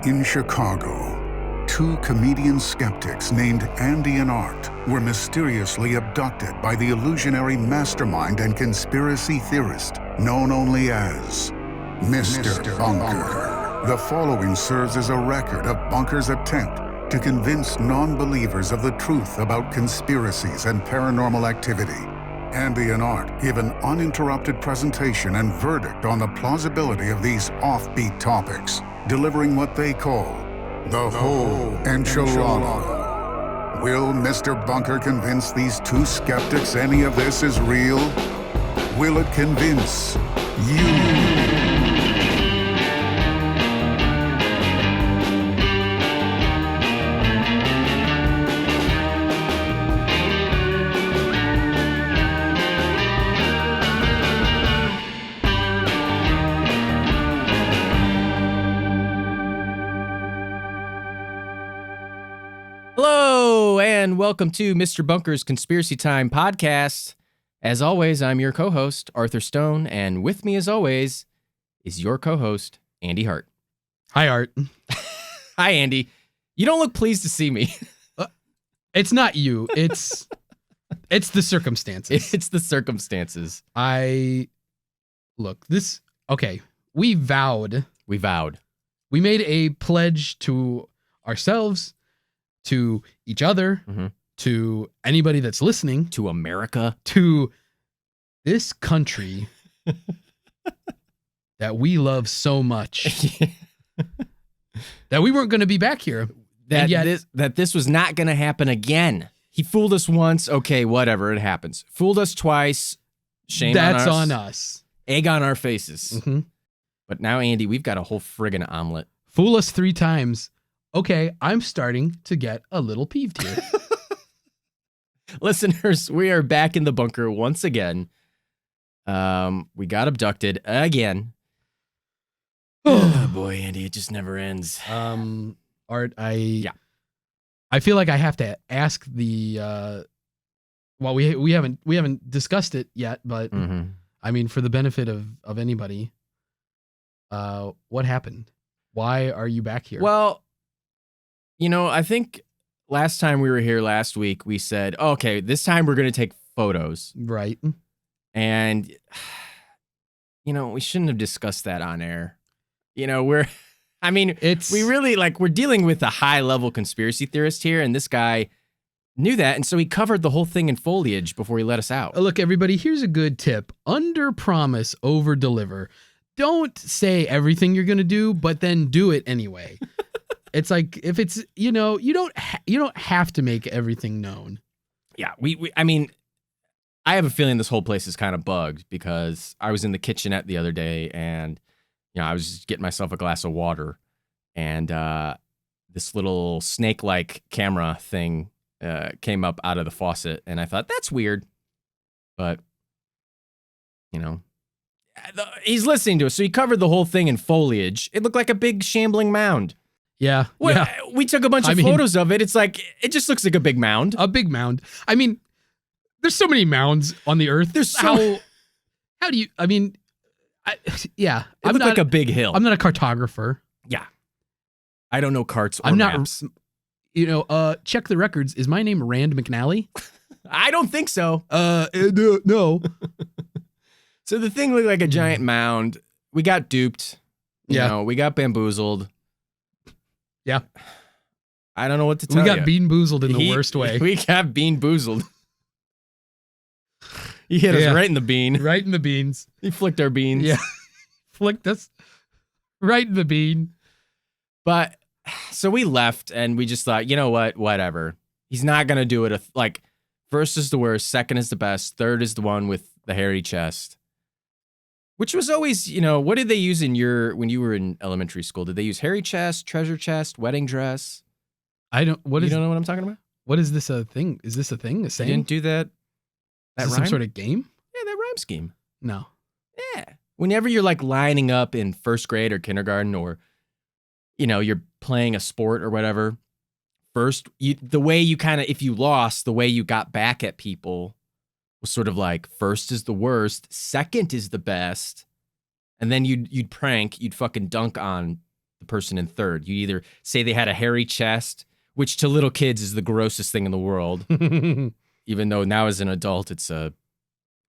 In Chicago, two comedian skeptics named Andy and Art were mysteriously abducted by the illusionary mastermind and conspiracy theorist known only as Mr. Bunker. The following serves as a record of Bunker's attempt to convince non-believers of the truth about conspiracies and paranormal activity. Andy and Art give an uninterrupted presentation and verdict on the plausibility of these offbeat topics, delivering what they call the whole enchilada. Will Mr. Bunker convince these two skeptics any of this is real? Will it convince you? Hello, and welcome to Mr. Bunker's Conspiracy Time podcast. As always, I'm your co-host, Arthur Stone, and with me, as always, is your co-host, Andy Hart. Hi, Art. Hi, Andy. You don't look pleased to see me. It's not you. It's the circumstances. It's the circumstances. Okay, we vowed. We made a pledge to ourselves, to each other, to anybody that's listening, To America. to this country that we love so much, that we weren't going to be back here. That this was not going to happen again. He fooled us once. Okay, whatever. It happens. Fooled us twice. Shame That's on us. on us. Egg on our faces. Mm-hmm. But now, Andy, we've got a whole friggin' omelet. Fool us 3 times. Okay, I'm starting to get a little peeved here. Listeners, we are back in the bunker once again. We got abducted again. Oh boy, Andy, it just never ends. Art, I feel like I have to ask the well, we haven't discussed it yet, but I mean, for the benefit of anybody, what happened? Why are you back here? Well, you know, I think last time we were here last week, we said, okay, this time we're going to take photos. Right. And, you know, we shouldn't have discussed that on air. You know, we're dealing with a high level conspiracy theorist here. And this guy knew that. And so he covered the whole thing in foliage before he let us out. Look, everybody, here's a good tip. Under promise, over deliver. Don't say everything you're going to do, but then do it anyway. It's like, if it's, you know, you don't have to make everything known. Yeah, I have a feeling this whole place is kind of bugged because I was in the kitchenette the other day and, you know, I was just getting myself a glass of water and this little snake-like camera thing came up out of the faucet and I thought, that's weird. But, you know, he's listening to us, so he covered the whole thing in foliage. It looked like a big shambling mound. Yeah. We took a bunch of photos of it. It's like, it just looks like a big mound. A big mound. I mean, there's so many mounds on the earth. There's so how do you, I mean, it looked like a big hill. I'm not a cartographer. Yeah. I don't know carts or maps. You know, check the records. Is my name Rand McNally? I don't think so. No. So the thing looked like a giant mound. We got duped. You know, we got bamboozled. Yeah. I don't know what to tell you. We got bean-boozled in the worst way. We got bean-boozled. He hit us right in the bean. Right in the beans. He flicked our beans. Yeah. Flicked us right in the bean. But, so we left and we just thought, you know what? Whatever. He's not going to do it. Like, first is the worst, second is the best, third is the one with the hairy chest. Which was always, you know, what did they use when you were in elementary school? Did they use hairy chest, treasure chest, wedding dress? You don't know what I'm talking about? What is this a thing? Is this a thing? A saying? You didn't do that? Is this some sort of game? Yeah, that rhyme scheme. No. Yeah. Whenever you're like lining up in first grade or kindergarten or, you know, you're playing a sport or whatever, first, the way you kind of, if you lost, the way you got back at people was sort of like, first is the worst, second is the best, and then you'd prank, you'd fucking dunk on the person in third. You either say they had a hairy chest, which to little kids is the grossest thing in the world, even though now as an adult, it's a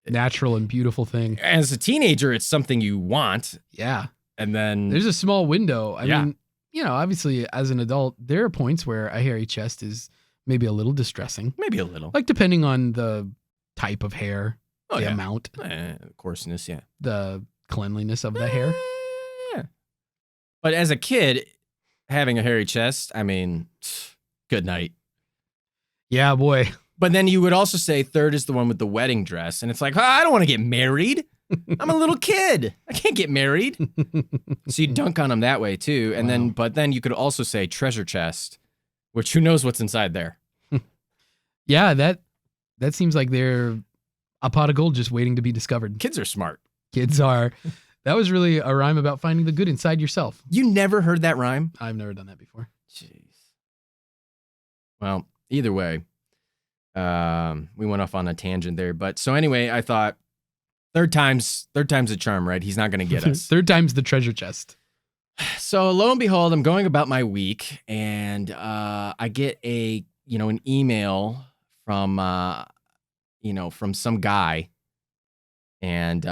natural and beautiful thing. As a teenager, it's something you want. Yeah. And then there's a small window. I mean, obviously as an adult, there are points where a hairy chest is maybe a little distressing. Maybe a little. Like depending on the type of hair, the amount. Coarseness, the cleanliness of the hair. Yeah. But as a kid, having a hairy chest, I mean, good night. Yeah, boy. But then you would also say third is the one with the wedding dress. And it's like, I don't want to get married. I'm a little kid. I can't get married. So you dunk on them that way too. And but then you could also say treasure chest, which who knows what's inside there. Yeah, that seems like they're a pot of gold just waiting to be discovered. Kids are smart. Kids are. That was really a rhyme about finding the good inside yourself. You never heard that rhyme? I've never done that before. Jeez. Well, either way, we went off on a tangent there. But so anyway, I thought third time's a charm, right? He's not going to get us. Third time's the treasure chest. So lo and behold, I'm going about my week, and I get an email from from some guy, and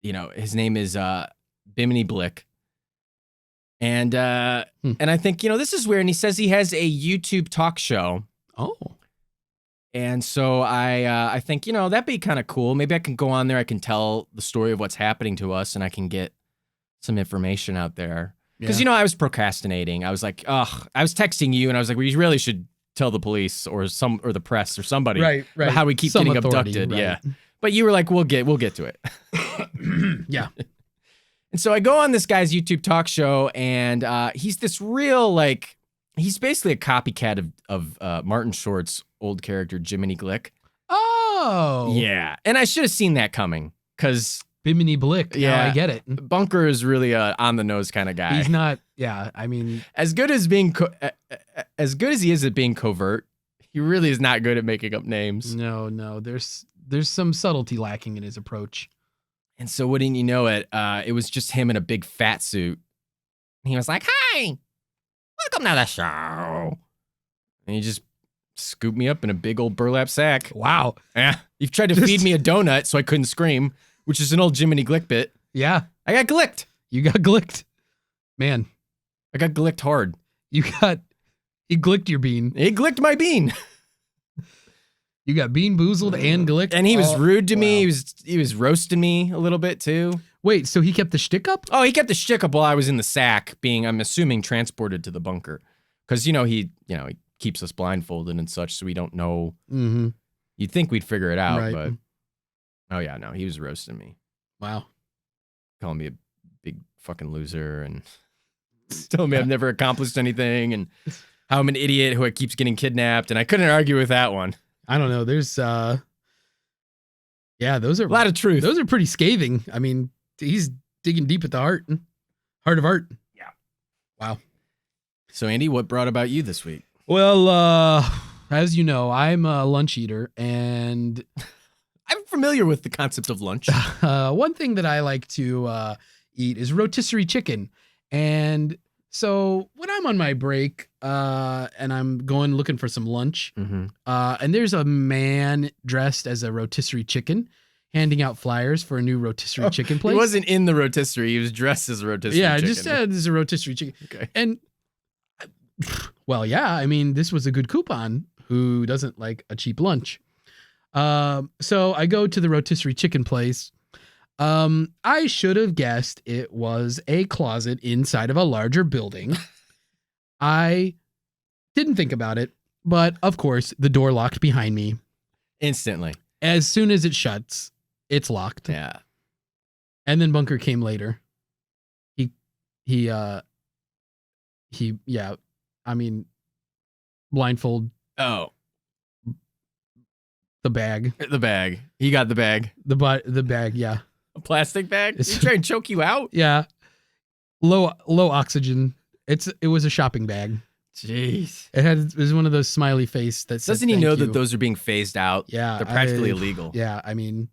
his name is Bimini Blick, and I think this is weird, and he says he has a YouTube talk show. Oh. And so I think, that'd be kind of cool. Maybe I can go on there. I can tell the story of what's happening to us, and I can get some information out there. Because, I was procrastinating. I was like, I was texting you, and I was like, we really should tell the police or the press or somebody about how we keep getting abducted. Right. Yeah. But you were like, we'll get to it. Yeah. And so I go on this guy's YouTube talk show, and he's this real, he's basically a copycat of Martin Short's old character, Jiminy Glick. Oh. Yeah. And I should have seen that coming, because Bimini Blick. Yeah, I get it. Bunker is really a on-the-nose kind of guy. He's not, I mean. As good as he is at being covert, he really is not good at making up names. No. There's some subtlety lacking in his approach. And so wouldn't you know it, it was just him in a big fat suit. He was like, hi, welcome to the show. And he just scooped me up in a big old burlap sack. Wow. Yeah. You've tried to feed me a donut so I couldn't scream, which is an old Jiminy Glick bit. Yeah. I got glicked. You got glicked. Man. I got glicked hard. He glicked your bean. He glicked my bean. You got bean boozled and glicked. And he was rude to me. He was roasting me a little bit too. Wait, so he kept the shtick up? Oh, he kept the shtick up while I was in the sack being, I'm assuming, transported to the bunker. Because, he keeps us blindfolded and such, so we don't know. Mm-hmm. You'd think we'd figure it out, right. But oh yeah, no, he was roasting me. Wow. Calling me a big fucking loser and telling me I've never accomplished anything and how I'm an idiot who keeps getting kidnapped, and I couldn't argue with that one. I don't know. There's those are a lot of truth. Those are pretty scathing. I mean, he's digging deep at the heart of art. Yeah. Wow. So Andy, what brought about you this week? Well, as you know, I'm a lunch eater, and I'm familiar with the concept of lunch. One thing that I like to eat is rotisserie chicken. And so when I'm on my break and I'm going looking for some lunch, and there's a man dressed as a rotisserie chicken handing out flyers for a new rotisserie chicken place. He wasn't in the rotisserie. He was dressed as a rotisserie chicken. Yeah, just said there's a rotisserie chicken. Okay. And, well, yeah, I mean, this was a good coupon. Who doesn't like a cheap lunch? So I go to the rotisserie chicken place. I should have guessed it was a closet inside of a larger building. I didn't think about it, but of course, the door locked behind me. Instantly. As soon as it shuts, it's locked. Yeah. And then Bunker came later. Blindfold. Oh. The bag. The bag. He got the bag. The bag, yeah. A plastic bag? Did he try and choke you out? Yeah. Low oxygen. It was a shopping bag. Jeez. It was one of those smiley face that said, doesn't he know that those are being phased out? Yeah. They're practically illegal. Yeah, I mean,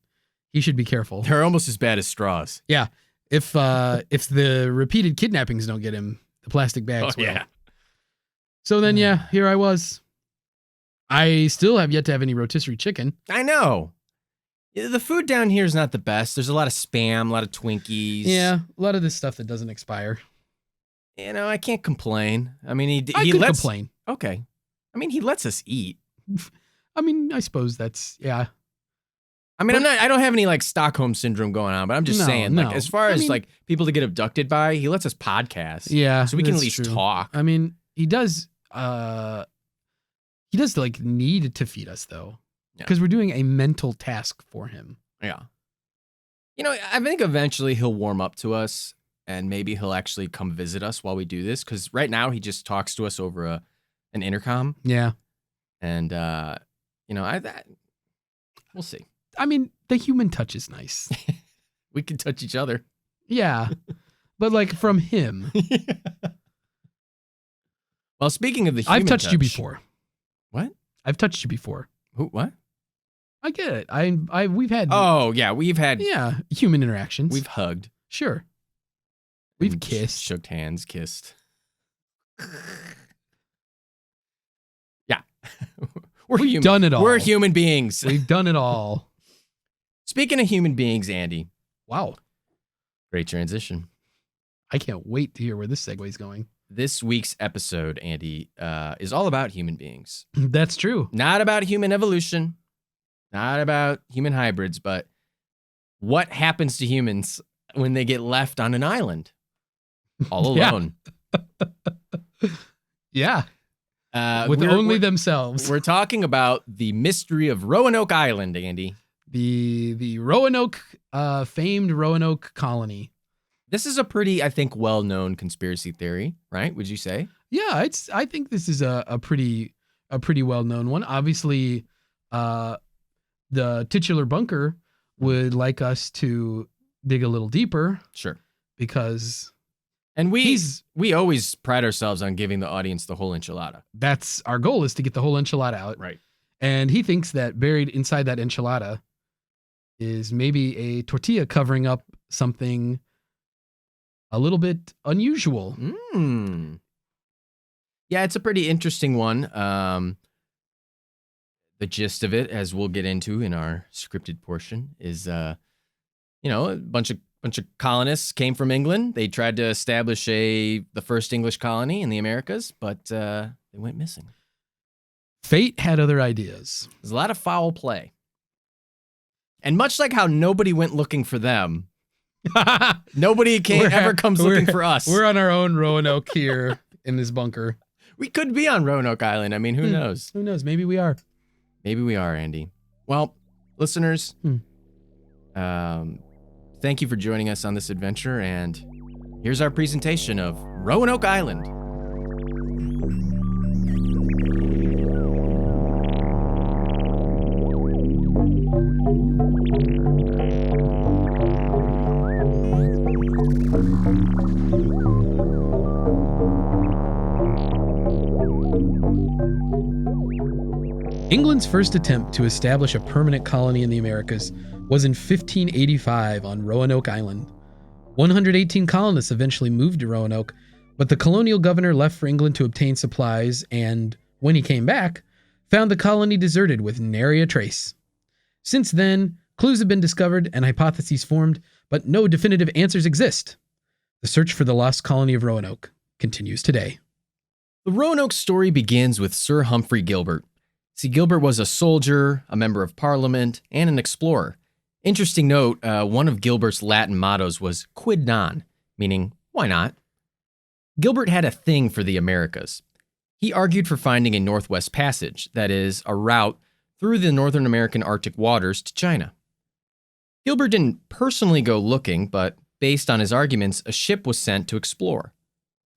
he should be careful. They're almost as bad as straws. Yeah. If the repeated kidnappings don't get him, the plastic bags will. Yeah. So then, yeah, here I was. I still have yet to have any rotisserie chicken. I know. The food down here is not the best. There's a lot of Spam, a lot of Twinkies. Yeah, a lot of this stuff that doesn't expire. You know, I can't complain. I mean, I could complain. Okay. I mean, he lets us eat. I mean, I suppose that's, yeah. I mean, I don't have any like Stockholm syndrome going on, but I'm just saying, like, as far as like people to get abducted by, he lets us podcast. Yeah. So we can at least talk. I mean, he does like need to feed us though. Because we're doing a mental task for him. Yeah. You know, I think eventually he'll warm up to us and maybe he'll actually come visit us while we do this. Because right now he just talks to us over an intercom. Yeah. And, you know, we'll see. I mean, the human touch is nice. We can touch each other. Yeah. But like from him. Well, speaking of the human I've touched touch, you before. What? I've touched you before. Who? What? I get it. We've had. Oh yeah, we've had. Yeah, human interactions. We've hugged. Sure. We've kissed. Shook hands, kissed. Yeah. We've done it all. We're human beings. We've done it all. Speaking of human beings, Andy. Wow. Great transition. I can't wait to hear where this segue is going. This week's episode, Andy, is all about human beings. That's true. Not about human evolution, not about human hybrids, but what happens to humans when they get left on an island all alone. Yeah. With only themselves. We're talking about the mystery of Roanoke Island, Andy. The Roanoke, famed Roanoke colony. This is a pretty, I think, well-known conspiracy theory, right? Would you say? Yeah, I think this is a pretty well-known one. Obviously, the titular bunker would like us to dig a little deeper. Sure. Because and we always pride ourselves on giving the audience the whole enchilada. That's our goal, is to get the whole enchilada out. Right. And he thinks that buried inside that enchilada is maybe a tortilla covering up something a little bit unusual. Yeah, it's a pretty interesting one. The gist of it, as we'll get into in our scripted portion, is a bunch of colonists came from England. They tried to establish the first English colony in the Americas, but they went missing. Fate had other ideas. There's a lot of foul play. And much like how nobody went looking for them, nobody ever comes looking for us. We're on our own Roanoke here in this bunker. We could be on Roanoke Island. I mean, who knows? Who knows? Maybe we are. Maybe we are, Andy. Well, listeners, thank you for joining us on this adventure. And here's our presentation of Roanoke Island. England's first attempt to establish a permanent colony in the Americas was in 1585 on Roanoke Island. 118 colonists eventually moved to Roanoke, but the colonial governor left for England to obtain supplies and, when he came back, found the colony deserted with nary a trace. Since then, clues have been discovered and hypotheses formed, but no definitive answers exist. The search for the lost colony of Roanoke continues today. The Roanoke story begins with Sir Humphrey Gilbert. See, Gilbert was a soldier, a member of Parliament, and an explorer. Interesting note, one of Gilbert's Latin mottos was quid non, meaning, why not? Gilbert had a thing for the Americas. He argued for finding a Northwest Passage, that is, a route through the Northern American Arctic waters to China. Gilbert didn't personally go looking, but based on his arguments, a ship was sent to explore.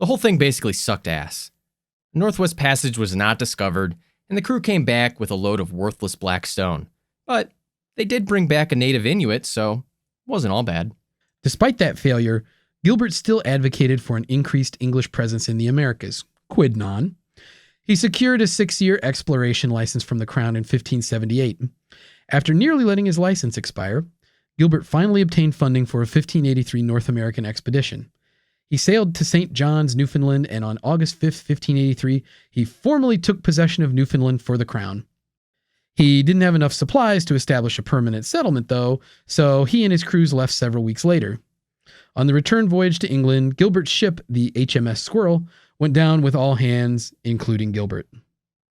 The whole thing basically sucked ass. The Northwest Passage was not discovered, and the crew came back with a load of worthless black stone. But they did bring back a native Inuit, so it wasn't all bad. Despite that failure, Gilbert still advocated for an increased English presence in the Americas, quid non. He secured a 6-year exploration license from the Crown in 1578. After nearly letting his license expire, Gilbert finally obtained funding for a 1583 North American expedition. He sailed to St. John's, Newfoundland, and on August 5, 1583, he formally took possession of Newfoundland for the crown. He didn't have enough supplies to establish a permanent settlement, though, so he and his crews left several weeks later. On the return voyage to England, Gilbert's ship, the HMS Squirrel, went down with all hands, including Gilbert.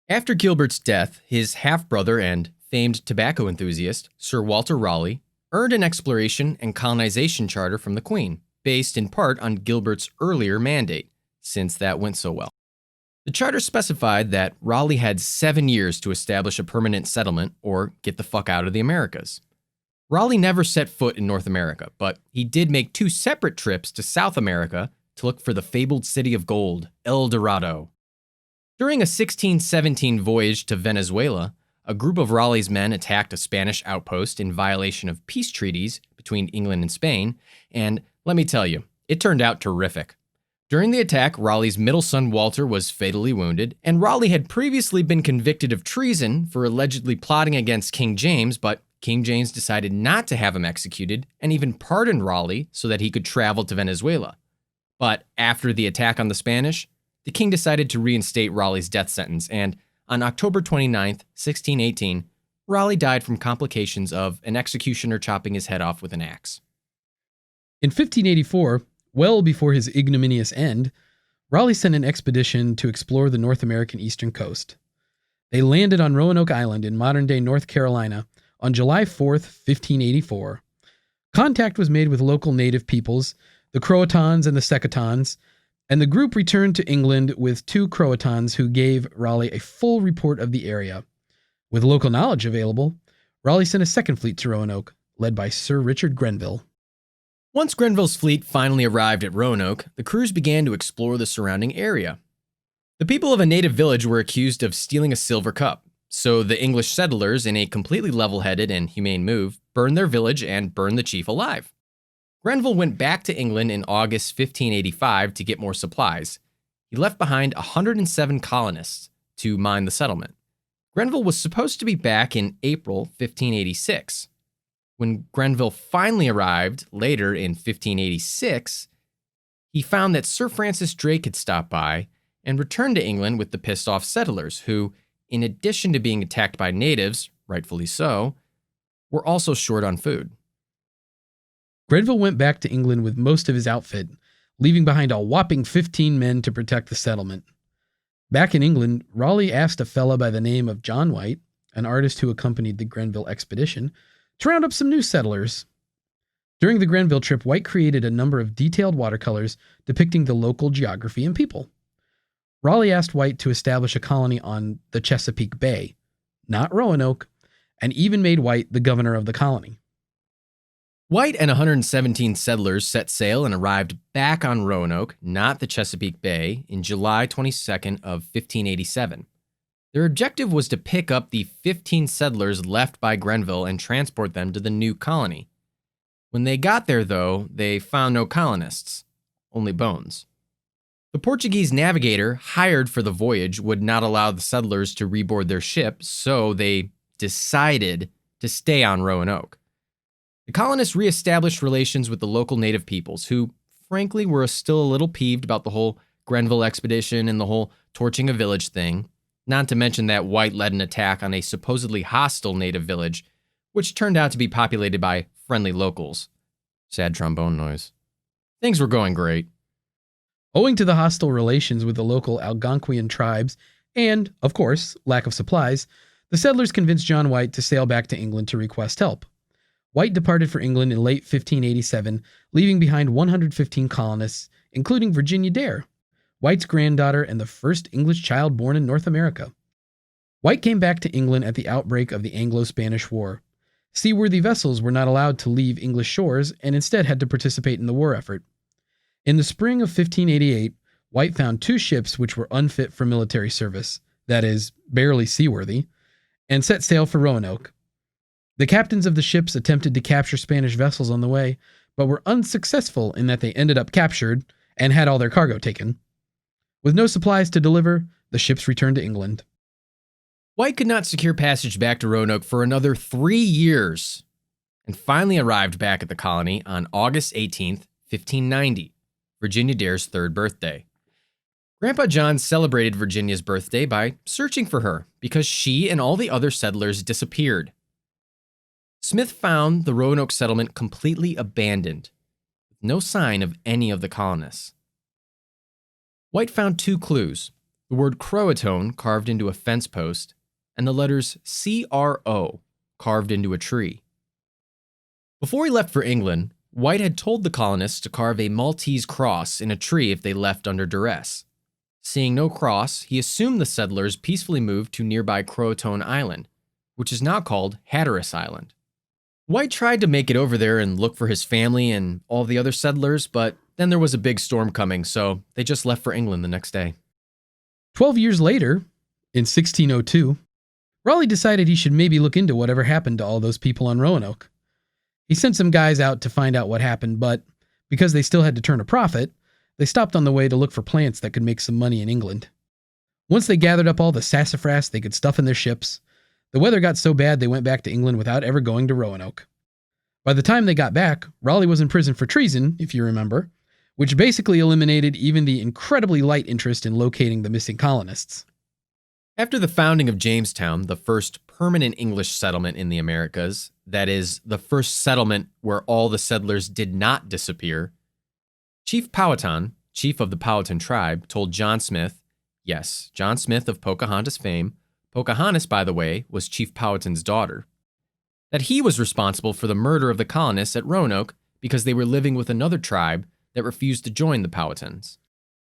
After Gilbert's death, his half-brother and famed tobacco enthusiast, Sir Walter Raleigh, earned an exploration and colonization charter from the Queen, based in part on Gilbert's earlier mandate, since that went so well. The charter specified that Raleigh had 7 years to establish a permanent settlement or get the fuck out of the Americas. Raleigh never set foot in North America, but he did make 2 separate trips to South America to look for the fabled city of gold, El Dorado. During a 1617 voyage to Venezuela, a group of Raleigh's men attacked a Spanish outpost in violation of peace treaties between England and Spain, and let me tell you, it turned out terrific. During the attack, Raleigh's middle son Walter was fatally wounded, and Raleigh had previously been convicted of treason for allegedly plotting against King James, but King James decided not to have him executed and even pardoned Raleigh so that he could travel to Venezuela. But after the attack on the Spanish, the king decided to reinstate Raleigh's death sentence, and on October 29, 1618, Raleigh died from complications of an executioner chopping his head off with an axe. In 1584, well before his ignominious end, Raleigh sent an expedition to explore the North American eastern coast. They landed on Roanoke Island in modern-day North Carolina on July 4th, 1584. Contact was made with local native peoples, the Croatans and the Secotans, and the group returned to England with 2 Croatans who gave Raleigh a full report of the area. With local knowledge available, Raleigh sent a second fleet to Roanoke, led by Sir Richard Grenville. Once Grenville's fleet finally arrived at Roanoke, the crews began to explore the surrounding area. The people of a native village were accused of stealing a silver cup, so the English settlers, in a completely level-headed and humane move, burned their village and burned the chief alive. Grenville went back to England in August 1585 to get more supplies. He left behind 107 colonists to mine the settlement. Grenville was supposed to be back in April 1586. When Grenville finally arrived later in 1586, he found that Sir Francis Drake had stopped by and returned to England with the pissed-off settlers who, in addition to being attacked by natives, rightfully so, were also short on food. Grenville went back to England with most of his outfit, leaving behind a whopping 15 men to protect the settlement. Back in England, Raleigh asked a fella by the name of John White, an artist who accompanied the Grenville expedition, to round up some new settlers. During the Grenville trip, White created a number of detailed watercolors depicting the local geography and people. Raleigh asked White to establish a colony on the Chesapeake Bay, not Roanoke, and even made White the governor of the colony. White and 117 settlers set sail and arrived back on Roanoke, not the Chesapeake Bay, in July 22nd of 1587. Their objective was to pick up the 15 settlers left by Grenville and transport them to the new colony. When they got there, though, they found no colonists, only bones. The Portuguese navigator hired for the voyage would not allow the settlers to reboard their ship, so they decided to stay on Roanoke. The colonists reestablished relations with the local native peoples, who, frankly, were still a little peeved about the whole Grenville expedition and the whole torching a village thing, not to mention that White led an attack on a supposedly hostile native village, which turned out to be populated by friendly locals. Sad trombone noise. Things were going great. Owing to the hostile relations with the local Algonquian tribes and, of course, lack of supplies, the settlers convinced John White to sail back to England to request help. White departed for England in late 1587, leaving behind 115 colonists, including Virginia Dare, White's granddaughter and the first English child born in North America. White came back to England at the outbreak of the Anglo-Spanish War. Seaworthy vessels were not allowed to leave English shores and instead had to participate in the war effort. In the spring of 1588, White found 2 ships which were unfit for military service, that is, barely seaworthy, and set sail for Roanoke. The captains of the ships attempted to capture Spanish vessels on the way, but were unsuccessful in that they ended up captured and had all their cargo taken. With no supplies to deliver, the ships returned to England. White could not secure passage back to Roanoke for another 3 years. and finally arrived back at the colony on August 18th, 1590, Virginia Dare's third birthday. Grandpa John celebrated Virginia's birthday by searching for her because she and all the other settlers disappeared. Smith found the Roanoke settlement completely abandoned, with no sign of any of the colonists. White found 2 clues, the word Croatoan carved into a fence post and the letters CRO carved into a tree. Before he left for England, White had told the colonists to carve a Maltese cross in a tree if they left under duress. Seeing no cross, he assumed the settlers peacefully moved to nearby Croatoan Island, which is now called Hatteras Island. White tried to make it over there and look for his family and all the other settlers, but then there was a big storm coming, so they just left for England the next day. 12 years later, in 1602, Raleigh decided he should maybe look into whatever happened to all those people on Roanoke. He sent some guys out to find out what happened, but because they still had to turn a profit, they stopped on the way to look for plants that could make some money in England. Once they gathered up all the sassafras they could stuff in their ships, the weather got so bad they went back to England without ever going to Roanoke. By the time they got back, Raleigh was in prison for treason, if you remember, which basically eliminated even the incredibly light interest in locating the missing colonists. After the founding of Jamestown, the first permanent English settlement in the Americas, that is, the first settlement where all the settlers did not disappear, Chief Powhatan, chief of the Powhatan tribe, told John Smith, yes, John Smith of Pocahontas fame, Pocahontas, by the way, was Chief Powhatan's daughter, that he was responsible for the murder of the colonists at Roanoke because they were living with another tribe that refused to join the Powhatans.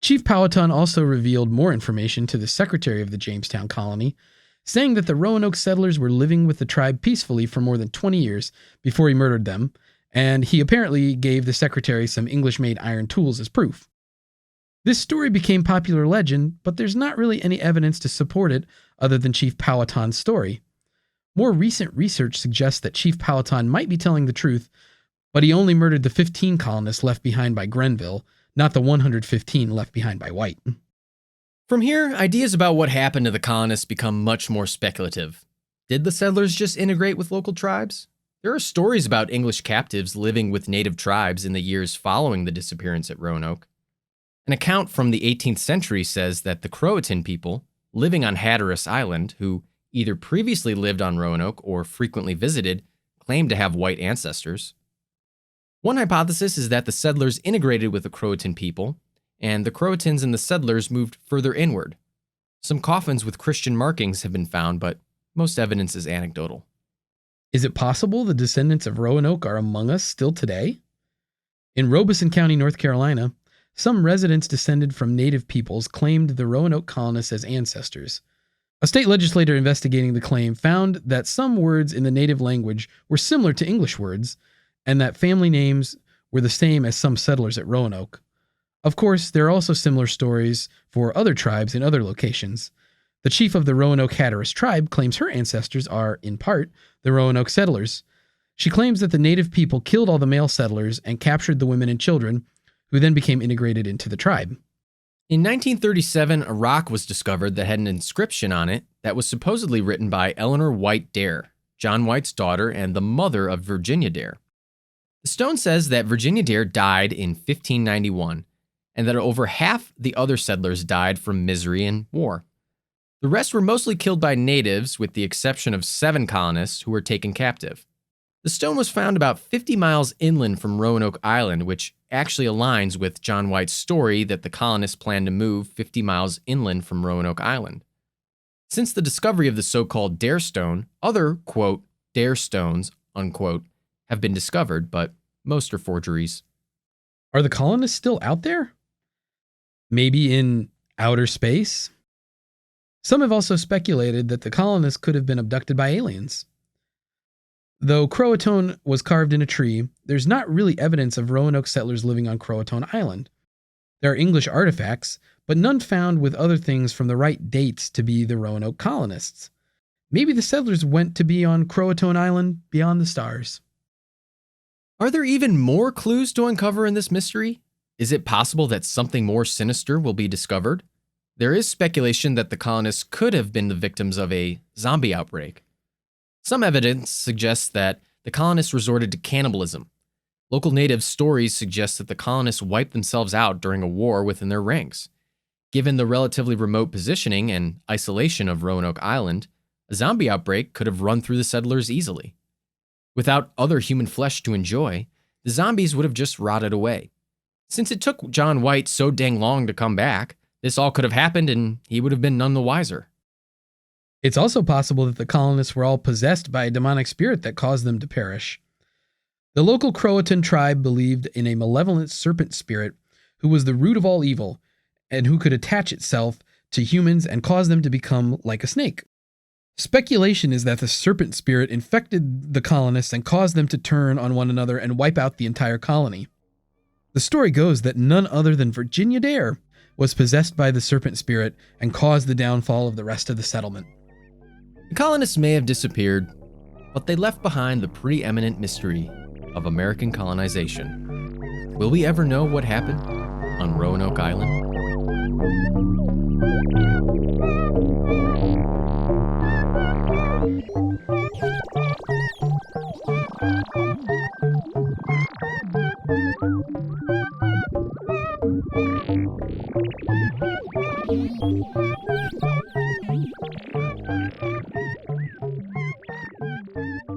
Chief Powhatan also revealed more information to the secretary of the Jamestown colony, saying that the Roanoke settlers were living with the tribe peacefully for more than 20 years before he murdered them, and he apparently gave the secretary some English-made iron tools as proof. This story became popular legend, but there's not really any evidence to support it other than Chief Powhatan's story. More recent research suggests that Chief Powhatan might be telling the truth, but he only murdered the 15 colonists left behind by Grenville, not the 115 left behind by White. From here, ideas about what happened to the colonists become much more speculative. Did the settlers just integrate with local tribes? There are stories about English captives living with native tribes in the years following the disappearance at Roanoke. An account from the 18th century says that the Croatan people, living on Hatteras Island, who either previously lived on Roanoke or frequently visited, claimed to have white ancestors. One hypothesis is that the settlers integrated with the Croatan people, and the Croatans and the settlers moved further inward. Some coffins with Christian markings have been found, but most evidence is anecdotal. Is it possible the descendants of Roanoke are among us still today? In Robeson County, North Carolina, some residents descended from native peoples claimed the Roanoke colonists as ancestors. A state legislator investigating the claim found that some words in the native language were similar to English words, and that family names were the same as some settlers at Roanoke. Of course, there are also similar stories for other tribes in other locations. The chief of the Roanoke Hatteras tribe claims her ancestors are, in part, the Roanoke Settlers. She claims that the native people killed all the male settlers and captured the women and children, who then became integrated into the tribe. In 1937, a rock was discovered that had an inscription on it that was supposedly written by Eleanor White Dare, John White's daughter and the mother of Virginia Dare. The stone says that Virginia Dare died in 1591, and that over half the other settlers died from misery and war. The rest were mostly killed by natives, with the exception of 7 colonists who were taken captive. The stone was found about 50 miles inland from Roanoke Island, which actually aligns with John White's story that the colonists planned to move 50 miles inland from Roanoke Island. Since the discovery of the so-called Dare Stone, other, quote, Dare Stones, unquote, have been discovered, but most are forgeries. Are the colonists still out there? Maybe in outer space? Some have also speculated that the colonists could have been abducted by aliens. Though Croatoan was carved in a tree, there's not really evidence of Roanoke settlers living on Croatoan Island. There are English artifacts, but none found with other things from the right dates to be the Roanoke colonists. Maybe the settlers went to be on Croatoan Island beyond the stars. Are there even more clues to uncover in this mystery? Is it possible that something more sinister will be discovered? There is speculation that the colonists could have been the victims of a zombie outbreak. Some evidence suggests that the colonists resorted to cannibalism. Local native stories suggest that the colonists wiped themselves out during a war within their ranks. Given the relatively remote positioning and isolation of Roanoke Island, a zombie outbreak could have run through the settlers easily. Without other human flesh to enjoy, the zombies would have just rotted away. Since it took John White so dang long to come back, this all could have happened and he would have been none the wiser. It's also possible that the colonists were all possessed by a demonic spirit that caused them to perish. The local Croatan tribe believed in a malevolent serpent spirit who was the root of all evil and who could attach itself to humans and cause them to become like a snake. Speculation is that the serpent spirit infected the colonists and caused them to turn on one another and wipe out the entire colony. The story goes that none other than Virginia Dare was possessed by the serpent spirit and caused the downfall of the rest of the settlement. The colonists may have disappeared, but they left behind the preeminent mystery of American colonization. Will we ever know what happened on Roanoke Island?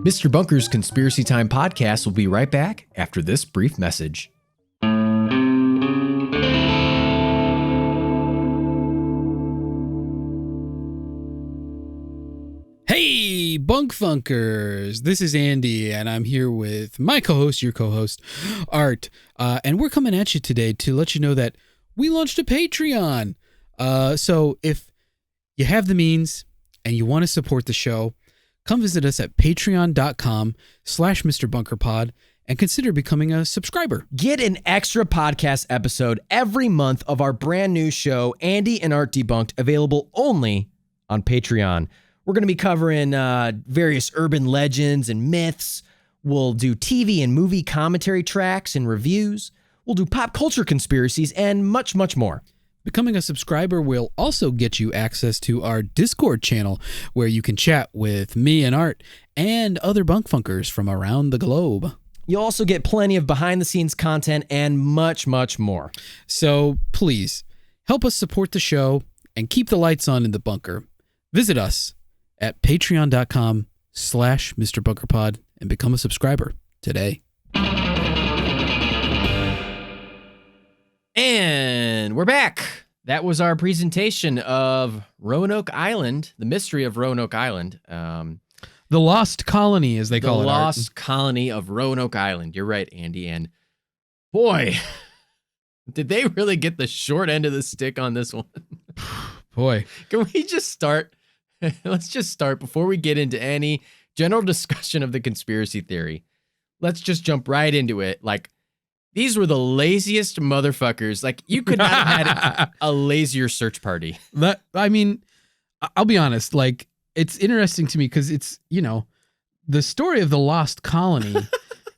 Mr. Bunker's Conspiracy Time podcast will be right back after this brief message. Hey, Bunk Funkers! This is Andy, and I'm here with my co-host, your co-host, Art. And we're coming at you today to let you know that we launched a Patreon. So if you have the means and you want to support the show, come visit us at patreon.com/MrBunkerPod and consider becoming a subscriber. Get an extra podcast episode every month of our brand new show, Andy and Art Debunked, available only on Patreon. We're going to be covering various urban legends and myths. We'll do TV and movie commentary tracks and reviews. We'll do pop culture conspiracies and much, much more. Becoming a subscriber will also get you access to our Discord channel, where you can chat with me and Art and other bunk funkers from around the globe. You'll also get plenty of behind-the-scenes content and much, much more. So please, help us support the show and keep the lights on in the bunker. Visit us at patreon.com/MrBunkerPod and become a subscriber today. And we're back. That was our presentation of Roanoke Island, the mystery of Roanoke Island. The Lost Colony, as they call it. The Lost Colony of Roanoke Island. You're right, Andy. And boy, did they really get the short end of the stick on this one. Boy. Can we just start? Let's just start before we get into any general discussion of the conspiracy theory. Let's just jump right into it. Like, these were the laziest motherfuckers. Like, you could not have had a lazier search party. I mean, I'll be honest. Like, it's interesting to me because it's, you know, the story of the Lost Colony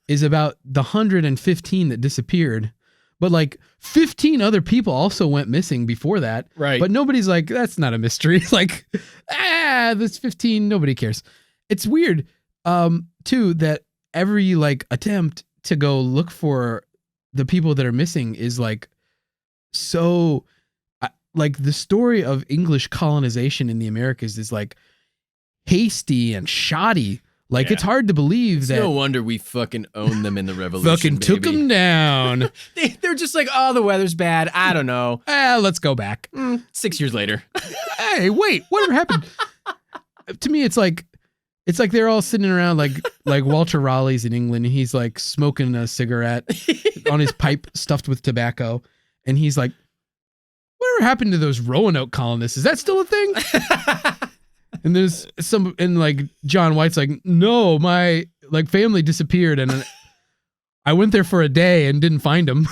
is about the 115 that disappeared. But like 15 other people also went missing before that. Right. But nobody's like, that's not a mystery. Like, this 15, nobody cares. It's weird, too, that every like attempt to go look for the people that are missing is like so like the story of English colonization in the Americas is like hasty and shoddy. Like, it's hard to believe that. No wonder we fucking owned them in the revolution. Fucking took them down. They're just like, oh, the weather's bad. I don't know. Let's go back. 6 years later. Hey, wait, whatever happened? To me, it's like they're all sitting around like Walter Raleigh's in England, and he's like smoking a cigarette on his pipe stuffed with tobacco, and he's like, whatever happened to those Roanoke colonists? Is that still a thing? And there's and like John White's like, no, my like family disappeared, and I went there for a day and didn't find them.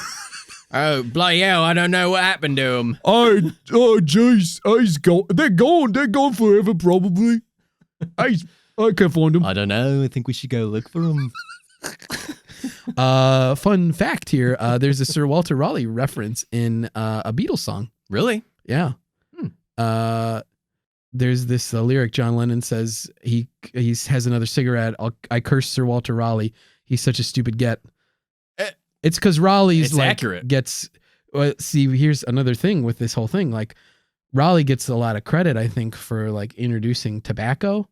Oh, bloody hell, I don't know what happened to them. Oh, jeez, he's gone. They're gone forever, probably. I can't find them. I don't know. I think we should go look for them. Fun fact here: there's a Sir Walter Raleigh reference in a Beatles song. Really? Yeah. there's this lyric John Lennon says. He has another cigarette. I curse Sir Walter Raleigh. He's such a stupid get. It's because Raleigh's It's accurate. gets. See, here's another thing with this whole thing. Like Raleigh gets a lot of credit, I think, for like introducing tobacco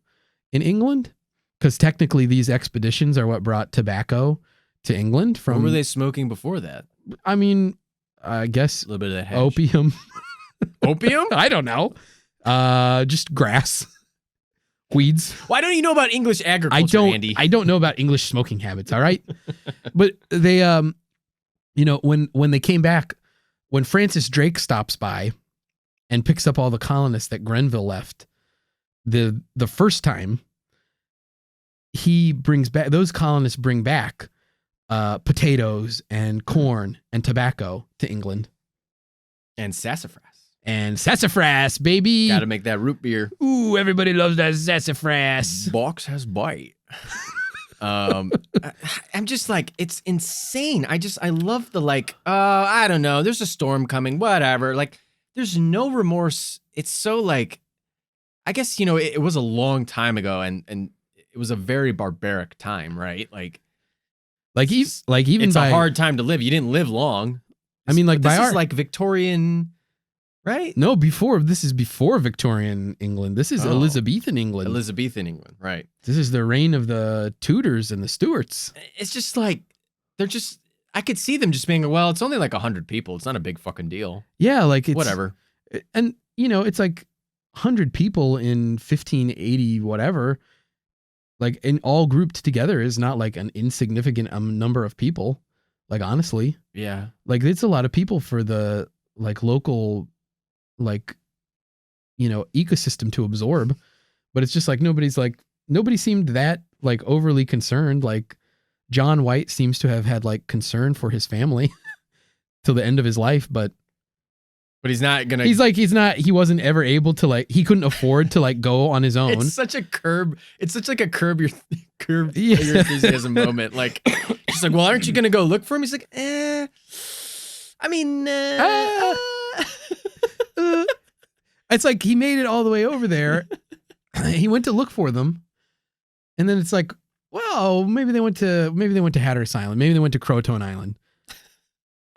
in England, because technically these expeditions are what brought tobacco to England. From what were they smoking before that? I mean, I guess A little bit of that hash. opium. Opium? I don't know. Just grass, weeds. Why don't you know about English agriculture, Andy? I don't know about English smoking habits. All right, but they, when they came back, when Francis Drake stops by and picks up all the colonists that Grenville left, the first time, he brings back, those colonists bring back potatoes and corn and tobacco to England. And sassafras. And sassafras, baby. Got to make that root beer. Ooh, everybody loves that sassafras. Box has bite. I'm just like, it's insane. I love the like, I don't know. There's a storm coming, whatever. Like, there's no remorse. It's so like, I guess, it was a long time ago and it was a very barbaric time, right? Even it's by, a hard time to live. You didn't live long. I mean, like, this by is like Victorian, right? No, this is before Victorian England. This is Elizabethan England. Elizabethan England, right? This is the reign of the Tudors and the Stuarts. It's just like, I could see them just being, well, it's only like 100 people. It's not a big fucking deal. Yeah, like it's whatever. And it's like 100 people in 1580, whatever. Like, in all grouped together is not like an insignificant number of people. Like, honestly. Yeah. Like, it's a lot of people for the like local, like, ecosystem to absorb. But it's just like nobody seemed that like overly concerned. Like, John White seems to have had like concern for his family till the end of his life, but he's not gonna. He wasn't ever able to like. He couldn't afford to like go on his own. It's such a curb. It's such like a curb your enthusiasm moment. Like, she's like, well, aren't you gonna go look for him? He's like, I mean, it's like he made it all the way over there. He went to look for them, and then it's like, well, maybe they went to Hatteras Island. Maybe they went to Croton Island.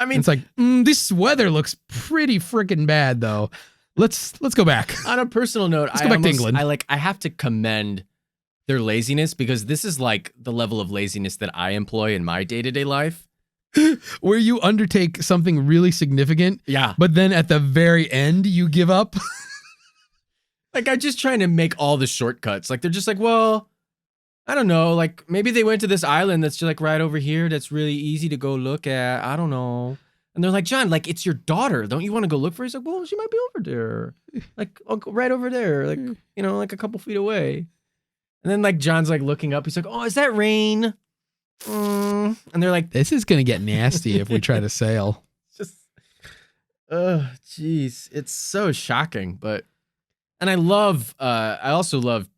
I mean, it's like, this weather looks pretty freaking bad, though. Let's go back. On a personal note, let's go back to England. I have to commend their laziness, because this is like the level of laziness that I employ in my day-to-day life. Where you undertake something really significant, yeah, but then at the very end you give up. Like, I'm just trying to make all the shortcuts. Like, they're just like, well, I don't know. Like, maybe they went to this island that's just like right over here. That's really easy to go look at. I don't know. And they're like, John, like, it's your daughter. Don't you want to go look for her? He's like, well, she might be over there. Like, right over there. Like, like a couple feet away. And then like John's like looking up. He's like, oh, is that rain? And they're like, this is going to get nasty if we try to sail. Just, oh, jeez. It's so shocking. And I also love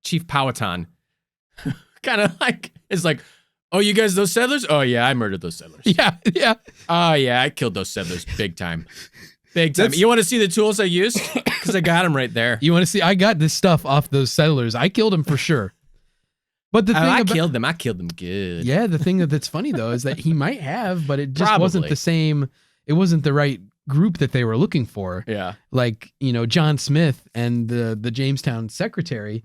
Chief Powhatan. Kind of like, it's like, oh, you guys, those settlers? Oh, yeah, I murdered those settlers. Yeah. Oh, yeah, I killed those settlers big time. Big time. You want to see the tools I used? Because I got them right there. You want to see? I got this stuff off those settlers. I killed them for sure. But the thing I killed them good. Yeah, the thing that's funny, though, is that he might have, but it just Probably. wasn't the same. It wasn't the right group that they were looking for. Yeah. Like, John Smith and the Jamestown secretary,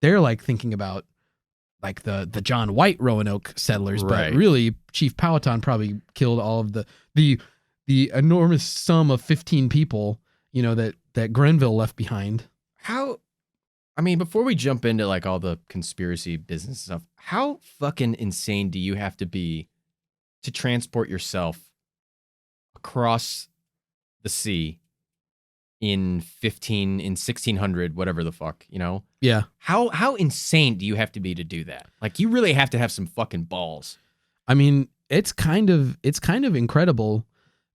they're like thinking about like the John White Roanoke settlers, right. But really Chief Powhatan probably killed all of the enormous sum of 15 people, that Grenville left behind. Before we jump into like all the conspiracy business stuff, how fucking insane do you have to be to transport yourself across the sea in 1600, whatever the fuck, Yeah. How insane do you have to be to do that? Like, you really have to have some fucking balls. I mean, it's kind of incredible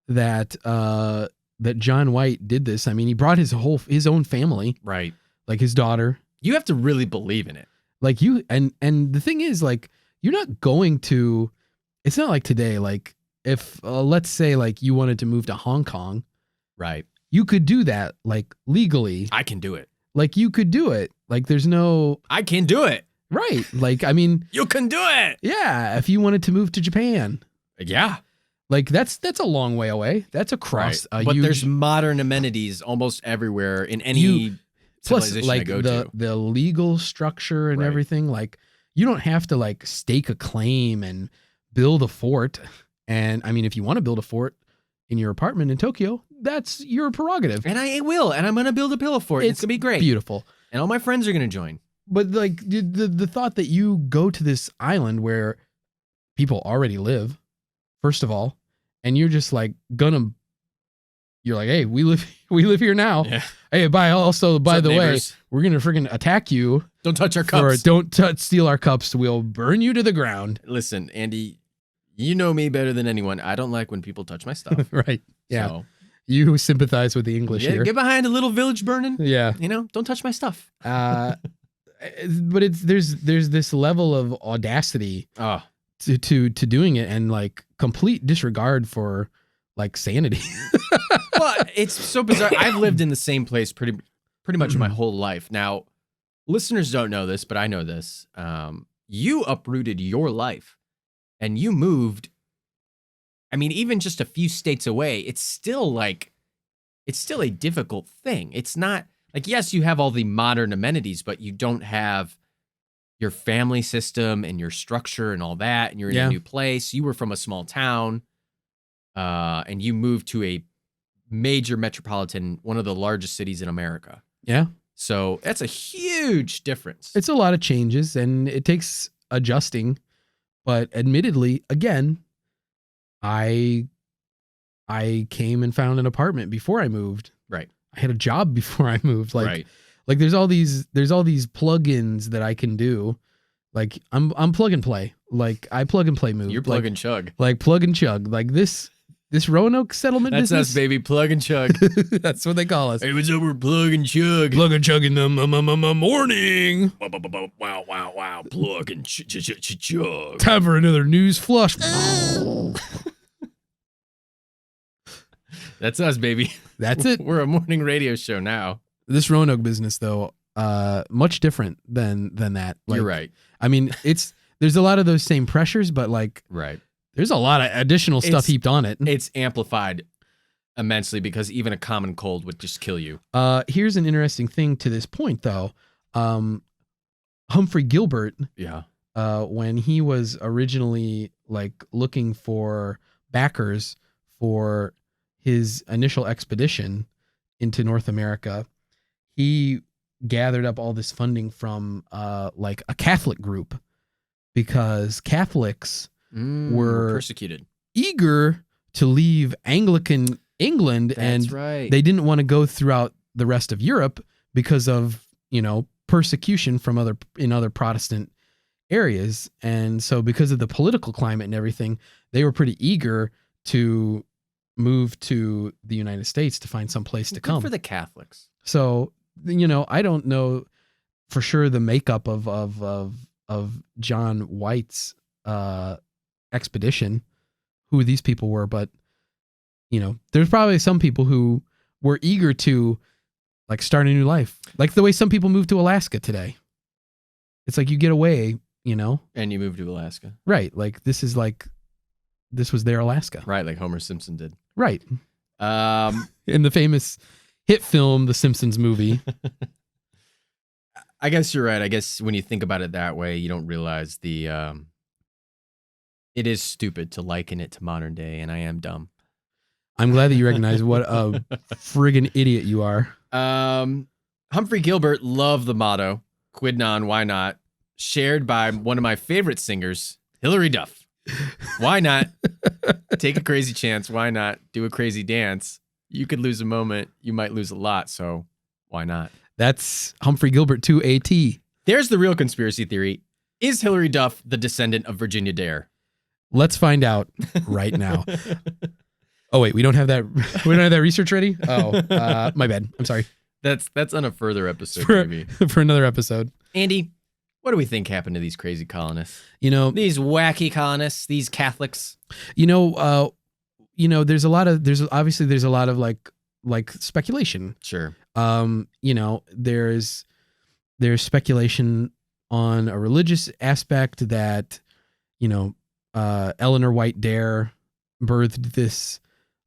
that that John White did this. I mean, he brought his own family, right? Like his daughter. You have to really believe in it. Like and the thing is, like, you're not going to. It's not like today. Like, if let's say like you wanted to move to Hong Kong, right? you could do that like legally. I can do it. Like you could do it. Like there's no. I can do it. Right. Like, I mean. You can do it. Yeah. If you wanted to move to Japan. Yeah. Like that's a long way away. That's across a but huge. There's modern amenities almost everywhere in any civilization like I go to. The legal structure and everything. Like you don't have to like stake a claim and build a fort. And I mean, if you want to build a fort in your apartment in Tokyo, that's your prerogative. And I will. And I'm going to build a pillow fort. It's going to be great. Beautiful. And all my friends are going to join. But like the thought that you go to this island where people already live, first of all, and you're just like you're like, hey, we live here now. Yeah. Hey, by the way, we're gonna freaking attack you. Don't touch our cups. Don't steal our cups. We'll burn you to the ground. Listen, Andy, you know me better than anyone. I don't like when people touch my stuff. Right. Yeah. So, you sympathize with the English here. Get behind a little village burning. Yeah. Don't touch my stuff. But there's this level of audacity to doing it and like complete disregard for like sanity. Well, it's so bizarre. I've lived in the same place pretty much my whole life. Now, listeners don't know this, but I know this. You uprooted your life and you moved. I mean, even just a few states away, it's still a difficult thing. It's not like, yes, you have all the modern amenities, but you don't have your family system and your structure and all that. And you're in a new place. You were from a small town, and you moved to a major metropolitan, one of the largest cities in America. Yeah. So that's a huge difference. It's a lot of changes and it takes adjusting. But admittedly, again, I came and found an apartment before I moved. Right. I had a job before I moved. Like there's all these plugins that I can do. Like I'm plug and play. Like I plug and play move. You're plug and chug. Like plug and chug. Like this Roanoke settlement That's business. us, baby. Plug and chug. That's what they call us. Hey, what's up? We're plug and chug. Plug and chug in the morning. Wow. Plug and chug. Time for another news flush. That's us, baby. That's it. We're a morning radio show now. This Roanoke business, though, much different than that. Like, you're right. I mean, there's a lot of those same pressures, but like, there's a lot of additional stuff heaped on it. It's amplified immensely because even a common cold would just kill you. Here's an interesting thing to this point, though. Humphrey Gilbert, when he was originally like looking for backers for his initial expedition into North America, he gathered up all this funding from like a Catholic group because Catholics were persecuted, eager to leave Anglican England. That's and right. They didn't want to go throughout the rest of Europe because of, persecution from other Protestant areas. And so because of the political climate and everything, they were pretty eager to move to the United States to find some place to come. For the Catholics. So, I don't know for sure the makeup of John White's expedition, who these people were, but there's probably some people who were eager to like start a new life. Like the way some people move to Alaska today. It's like you get away, and you move to Alaska. Right. Like this was their Alaska. Right, like Homer Simpson did. Right. In the famous hit film, The Simpsons movie. I guess you're right. I guess when you think about it that way, you don't realize it is stupid to liken it to modern day, and I am dumb. I'm glad that you recognize what a friggin' idiot you are. Humphrey Gilbert loved the motto, quid non, why not? Shared by one of my favorite singers, Hilary Duff. Why not take a crazy chance? Why not do a crazy dance? You could lose a moment. You might lose a lot. So why not? That's Humphrey Gilbert to a T. There's the real conspiracy theory. Is Hilary Duff the descendant of Virginia Dare? Let's find out right now. Oh, wait, we don't have that. We don't have that research ready. Oh, my bad. I'm sorry. That's on a further episode, maybe. For another episode. Andy, what do we think happened to these crazy colonists? These wacky colonists, these Catholics. There's a lot of like like speculation. Sure. You know, there's speculation on a religious aspect that, you know, Eleanor White Dare birthed this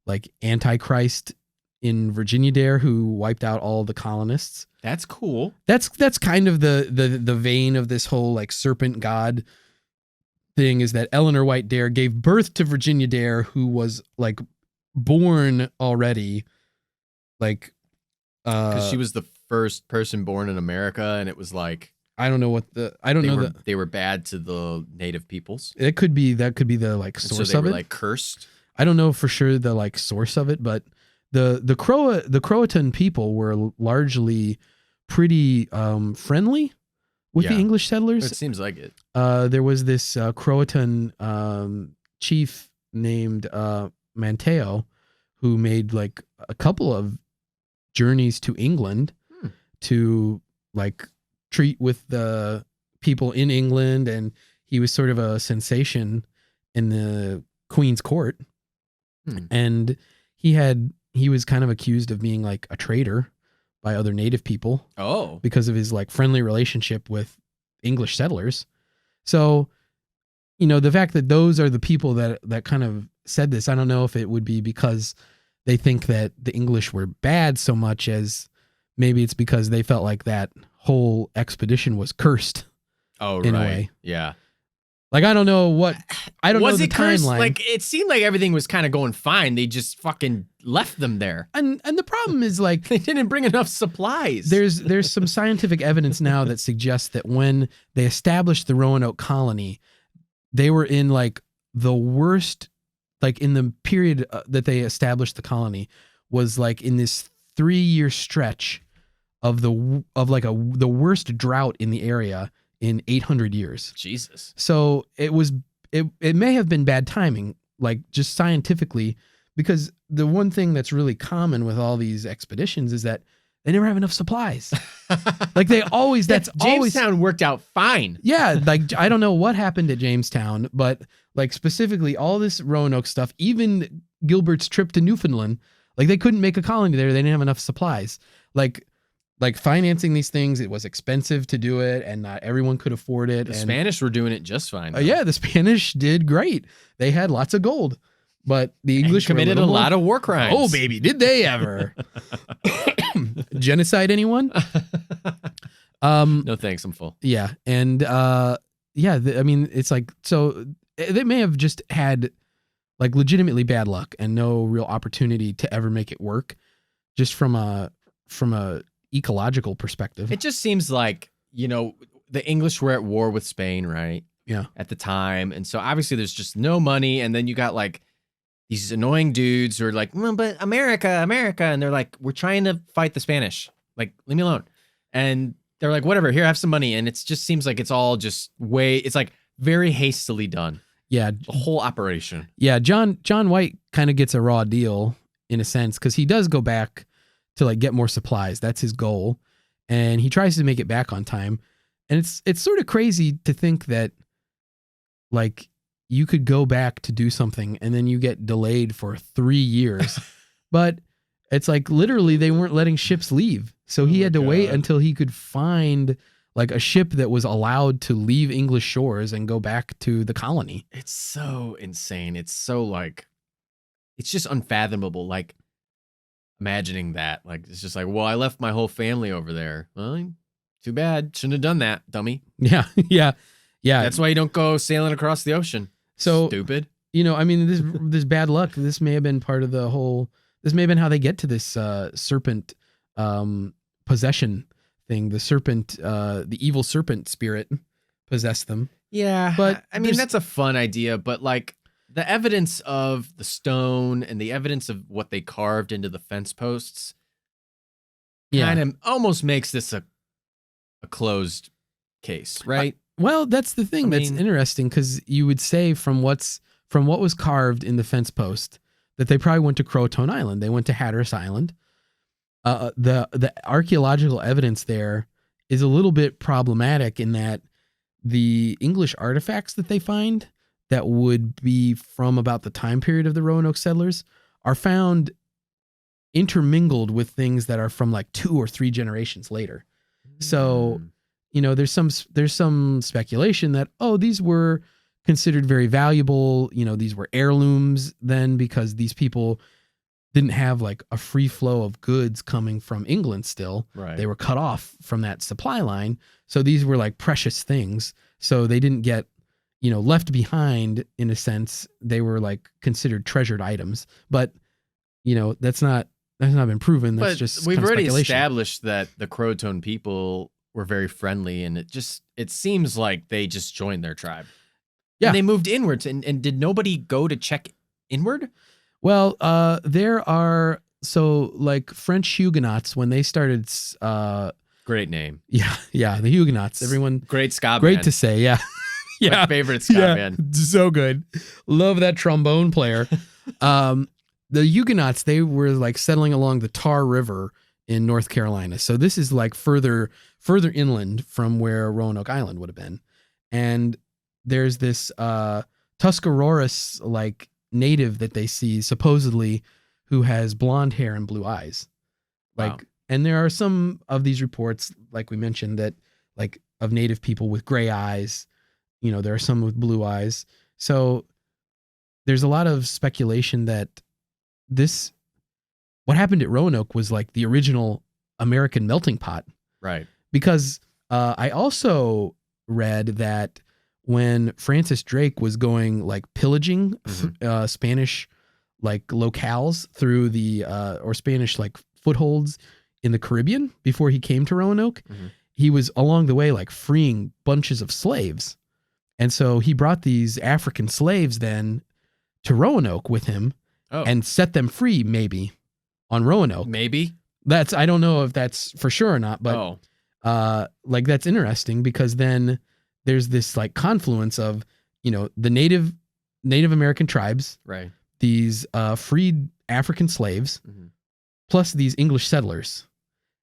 like Antichrist in Virginia Dare who wiped out all the colonists. That's cool. That's kind of the vein of this whole like serpent god thing, is that Eleanor White Dare gave birth to Virginia Dare, who was like born already, like because she was the first person born in America, and it was like I don't know they were bad to the native peoples. That could be the like source so of they it. Were like cursed. I don't know for sure the like source of it, but the Croatan people were largely pretty friendly with the English settlers. It seems like it. There was this Croatan chief named Manteo who made like a couple of journeys to England to like treat with the people in England, and he was sort of a sensation in the Queen's court. And he was kind of accused of being like a traitor by other native people. Oh. Because of his like friendly relationship with English settlers. So, you know, the fact that those are the people that kind of said this, I don't know if it would be because they think that the English were bad so much as maybe it's because they felt like that whole expedition was cursed. Oh, in right. a way. Yeah. Like, I don't know the cursed? timeline. Like, it seemed like everything was kind of going fine. They just fucking left them there. And the problem is like they didn't bring enough supplies. There's some scientific evidence now that suggests that when they established the Roanoke colony, they were in like the worst, like in the period that they established the colony was like in this 3-year stretch of the worst drought in the area in 800 years. Jesus. So it may have been bad timing, like just scientifically, because the one thing that's really common with all these expeditions is that they never have enough supplies. Like they always, Jamestown worked out fine. Yeah. Like, I don't know what happened at Jamestown, but like specifically all this Roanoke stuff, even Gilbert's trip to Newfoundland, like they couldn't make a colony there. They didn't have enough supplies. Like financing these things, it was expensive to do it, and not everyone could afford it. The Spanish were doing it just fine. Yeah, the Spanish did great. They had lots of gold, but the English committed a lot of war crimes. Oh, baby, did they ever? Genocide anyone? No thanks, I'm full. Yeah, and I mean, it's like, so they may have just had like legitimately bad luck and no real opportunity to ever make it work, just from a ecological perspective. It just seems like, you know, the English were at war with Spain, right? Yeah. At the time. And so obviously there's just no money. And then you got like these annoying dudes who are like, well, but America. And they're like, we're trying to fight the Spanish. Like, leave me alone. And they're like, whatever, here, have some money. And it just seems like it's all just it's like very hastily done. Yeah. The whole operation. Yeah. John White kind of gets a raw deal in a sense, because he does go back to like get more supplies. That's his goal. And he tries to make it back on time. And it's sort of crazy to think that like you could go back to do something and then you get delayed for 3 years. But it's like literally they weren't letting ships leave. So he had to wait until he could find like a ship that was allowed to leave English shores and go back to the colony. It's so insane. It's so like, it's just unfathomable. Like, imagining that, like, it's just like, well, I left my whole family over there. Well, too bad. Shouldn't have done that, dummy. Yeah. That's why you don't go sailing across the ocean. So stupid. You know, I mean, this bad luck, this may have been part of the whole, this may have been how they get to this serpent possession thing. The serpent, the evil serpent spirit possessed them. Yeah. But I mean, that's a fun idea, but like, the evidence of the stone and the evidence of what they carved into the fence posts kind of almost makes this a closed case, right? Well, that's the thing that's interesting, because you would say from what was carved in the fence post that they probably went to Croton Island. They went to Hatteras Island. The archaeological evidence there is a little bit problematic in that the English artifacts that they find that would be from about the time period of the Roanoke settlers are found intermingled with things that are from like 2 or 3 generations later. So, there's some speculation that, these were considered very valuable. These were heirlooms then because these people didn't have like a free flow of goods coming from England still. Right. They were cut off from that supply line. So these were like precious things. So they didn't get, left behind in a sense. They were like considered treasured items. But, that's not been proven. That's just we've already speculation. established that the Croatoan people were very friendly, and it seems like they just joined their tribe. Yeah. And they moved inwards, and did nobody go to check inward? Well, there are, so like French Huguenots, when they started, Great name. Yeah, the Huguenots, everyone. Great ska Great band. to say, yeah. My favorite ska band. So good. Love that trombone player. The Huguenots, they were like settling along the Tar River in North Carolina. So this is like further inland from where Roanoke Island would have been. And there's this Tuscaroras like native that they see supposedly who has blonde hair and blue eyes. Like, and there are some of these reports, like we mentioned, that like of native people with gray eyes, there are some with blue eyes. So there's a lot of speculation that what happened at Roanoke was like the original American melting pot. Right. Because I also read that when Francis Drake was going like pillaging Spanish like locales through the or Spanish like footholds in the Caribbean before he came to Roanoke, he was along the way like freeing bunches of slaves. And so he brought these African slaves then to Roanoke with him and set them free maybe on Roanoke. Maybe. I don't know if that's for sure or not, but like that's interesting because then there's this like confluence of, the Native American tribes, right? These freed African slaves, plus these English settlers,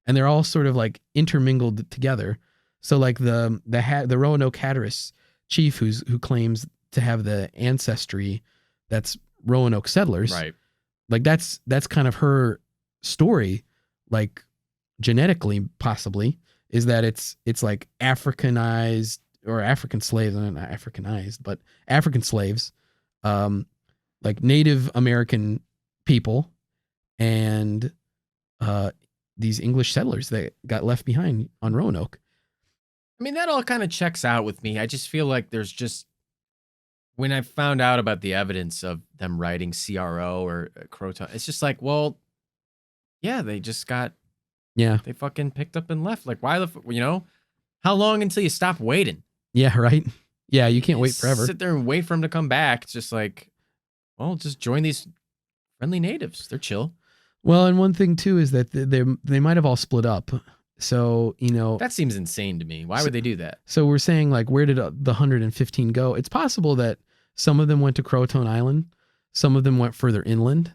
and they're all sort of like intermingled together. So like the Roanoke Hatteras chief who claims to have the ancestry that's Roanoke Settlers, right? Like that's kind of her story, like genetically possibly, is that it's like Africanized or African slaves, not Africanized, but African slaves, like Native American people, and these English settlers that got left behind on Roanoke. I mean, that all kind of checks out with me. I just feel like when I found out about the evidence of them writing CRO or Croton, it's just like, well, yeah, they just they fucking picked up and left. Like, why how long until you stop waiting? Yeah, right. Yeah, you can't wait forever. Sit there and wait for them to come back. It's just like, well, just join these friendly natives. They're chill. Well, and one thing too is that they might have all split up. So, that seems insane to me. Why would they do that? So we're saying like, where did the 115 go? It's possible that some of them went to Croatoan Island. Some of them went further inland.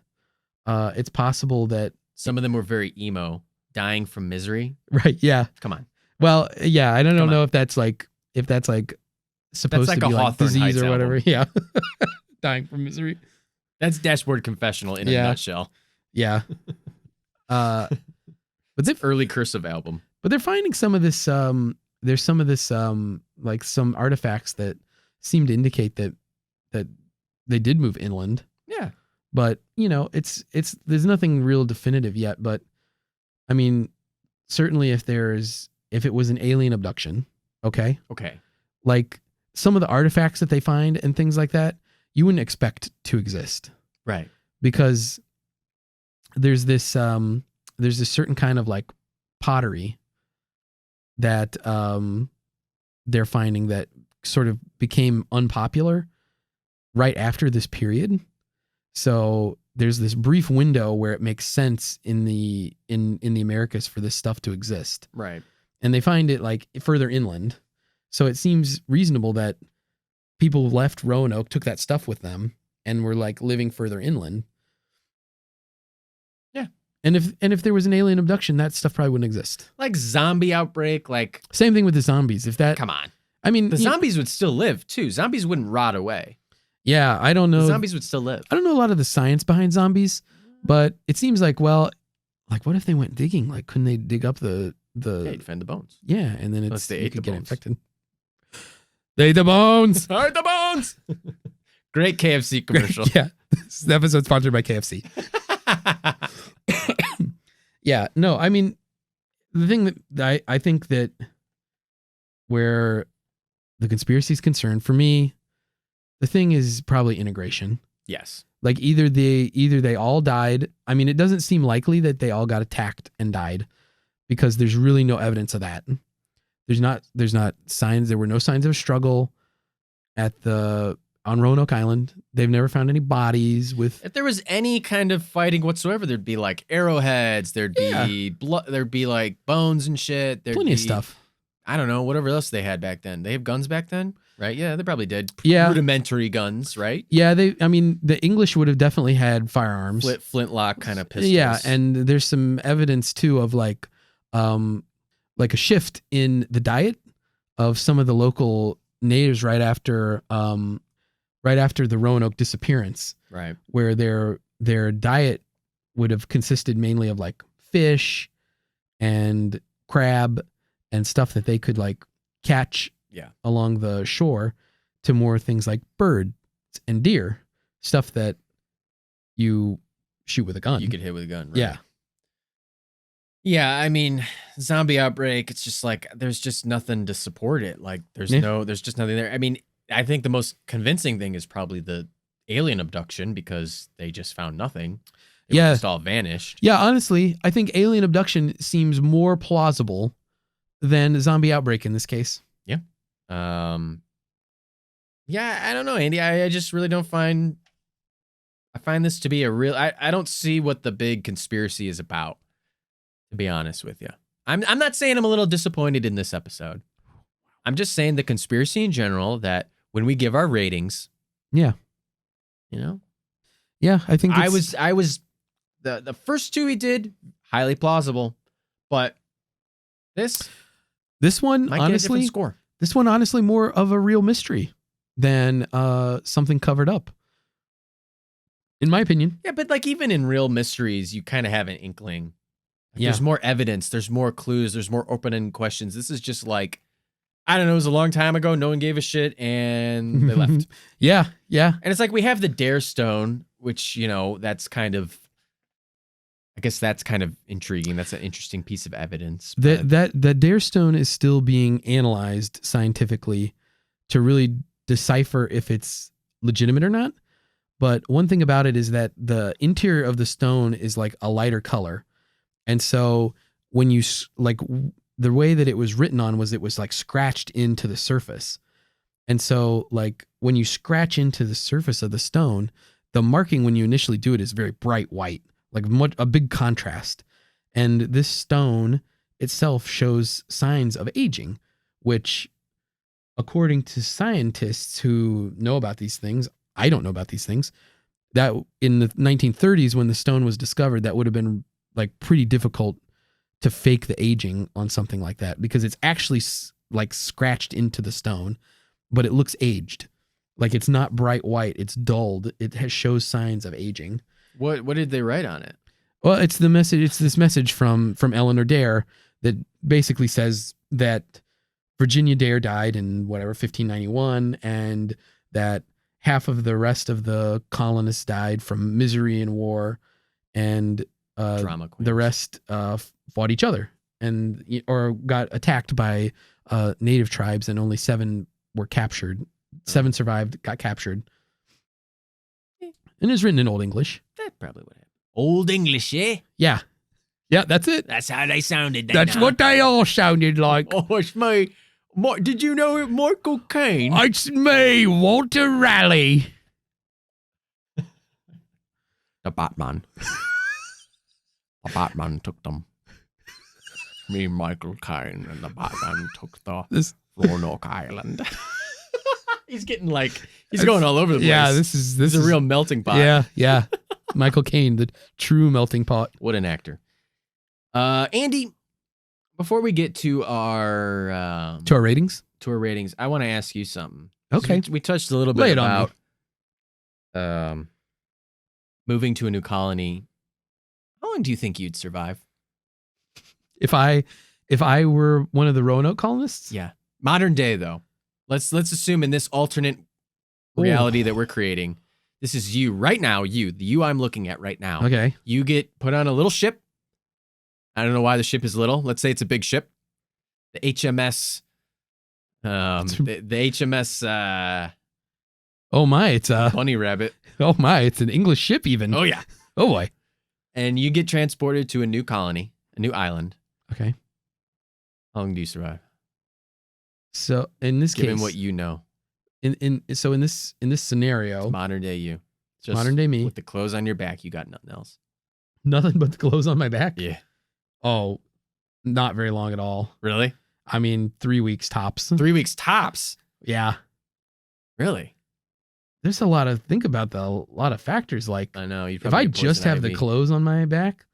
It's possible that some of them were very emo, dying from misery. Right. Yeah. Come on. Well, yeah. I don't know if that's like supposed like to be like Hawthorne disease Heights or whatever. album. Yeah. Dying from misery. That's Dashboard Confessional in a nutshell. Yeah. But it's early cursive album. But they're finding some of this. There's some of this, like some artifacts that seem to indicate that they did move inland. Yeah. But it's there's nothing real definitive yet. But I mean, certainly if it was an alien abduction, okay, like some of the artifacts that they find and things like that, you wouldn't expect to exist, right? Because there's this certain kind of like pottery that they're finding that sort of became unpopular right after this period. So there's this brief window where it makes sense in the Americas for this stuff to exist. Right. And they find it like further inland. So it seems reasonable that people left Roanoke, took that stuff with them, and were like living further inland. Yeah. And if there was an alien abduction, that stuff probably wouldn't exist. Like zombie outbreak, like same thing with the zombies. Come on. I mean, the zombies would still live too. Zombies wouldn't rot away. Yeah, I don't know. The zombies would still live. I don't know a lot of the science behind zombies, but it seems like, well, Like, what if they went digging? Like, couldn't they dig up the Yeah, you'd find the bones. Yeah, and then Unless they ate the get bones. infected. They ate the bones. I ate the bones. Great KFC commercial. Yeah, this episode sponsored by KFC. Yeah, no, I mean, the thing that I think that where the conspiracy is concerned, for me, the thing is probably integration. Yes. Like either they all died. I mean, it doesn't seem likely that they all got attacked and died because there's really no evidence of that. There's not signs. There were no signs of a struggle on Roanoke Island. They've never found any bodies with. If there was any kind of fighting whatsoever, there'd be like arrowheads. There'd be blood. There'd be like bones and shit. There'd Plenty be of stuff. I don't know, whatever else they had back then. They have guns back then, right? Yeah, they probably did. Yeah. Rudimentary guns, right? Yeah, the English would have definitely had firearms. Flintlock kind of pistols. Yeah, and there's some evidence too of like a shift in the diet of some of the local natives right after the Roanoke disappearance. Right. Where their diet would have consisted mainly of like fish and crab and stuff that they could like catch along the shore, to more things like birds and deer, stuff that you shoot with a gun. You could hit with a gun. Right? Yeah. Yeah, I mean, zombie outbreak, it's just like there's just nothing to support it. Like there's just nothing there. I mean, I think the most convincing thing is probably the alien abduction, because they just found nothing. It just all vanished. Yeah, honestly, I think alien abduction seems more plausible than zombie outbreak in this case. Yeah. Yeah, I don't know, Andy. I just really don't find. I find this to be a real. I don't see what the big conspiracy is about, to be honest with you. I'm not saying I'm a little disappointed in this episode. I'm just saying the conspiracy in general, that when we give our ratings, yeah, I think I was the first two we did highly plausible, but this one might honestly get a different score. This one honestly more of a real mystery than something covered up, in my opinion. Yeah, but like even in real mysteries, you kind of have an inkling. There's more evidence, there's more clues, there's more open-ended questions. This is just like, I don't know, it was a long time ago, no one gave a shit, and they left. Yeah. And it's like we have the Dare Stone, which, that's kind of, I guess that's kind of intriguing. That's an interesting piece of evidence. That Dare Stone is still being analyzed scientifically to really decipher if it's legitimate or not. But one thing about it is that the interior of the stone is like a lighter color. And so when you like, the way that it was written on was it was like scratched into the surface. And so like when you scratch into the surface of the stone, the marking when you initially do it is very bright white, like a big contrast. And this stone itself shows signs of aging, which according to scientists who know about these things, I don't know about these things, that in the 1930s when the stone was discovered, that would have been like pretty difficult to fake the aging on something like that, because it's actually like scratched into the stone, but it looks aged. Like it's not bright white, it's dulled. It shows signs of aging. What did they write on it? Well, it's the message. It's this message from Eleanor Dare that basically says that Virginia Dare died in 1591, and that half of the rest of the colonists died from misery and war, and the rest fought each other or got attacked by native tribes, and only 7 were captured. 7 survived, got captured. And it's written in Old English. That probably would happen. Old English, eh? Yeah, that's it. That's how they sounded. That's what they all sounded like. Oh, it's me. Did you know it, Michael Caine? It's me, Walter Raleigh. The Batman. The Batman took them. Me, Michael Caine, and the Batman took the Roanoke Island. He's going all over the place. Yeah, this is a real melting pot. Yeah. Michael Caine, the true melting pot. What an actor. Andy, before we get to our ratings, I want to ask you something. Okay. We touched a little bit about moving to a new colony How long do you think you'd survive? If I were one of the Roanoke colonists? Yeah. Modern day, though. Let's assume in this alternate reality that we're creating, this is you right now, the you I'm looking at right now. Okay. You get put on a little ship. I don't know why the ship is little. Let's say it's a big ship. The HMS. The HMS. Oh my, it's a Bunny Rabbit. Oh my, it's an English ship even. Oh yeah. Oh boy. And you get transported to a new colony, a new island. Okay. How long do you survive? So in this case, given what you know, in this scenario, it's modern day you, just modern day me, with the clothes on your back, you got nothing else. Nothing but the clothes on my back. Yeah. Oh, not very long at all. Really? I mean, 3 weeks tops. 3 weeks tops. Yeah. Really? There's a lot of factors. Like, I know. If I just have the clothes on my back,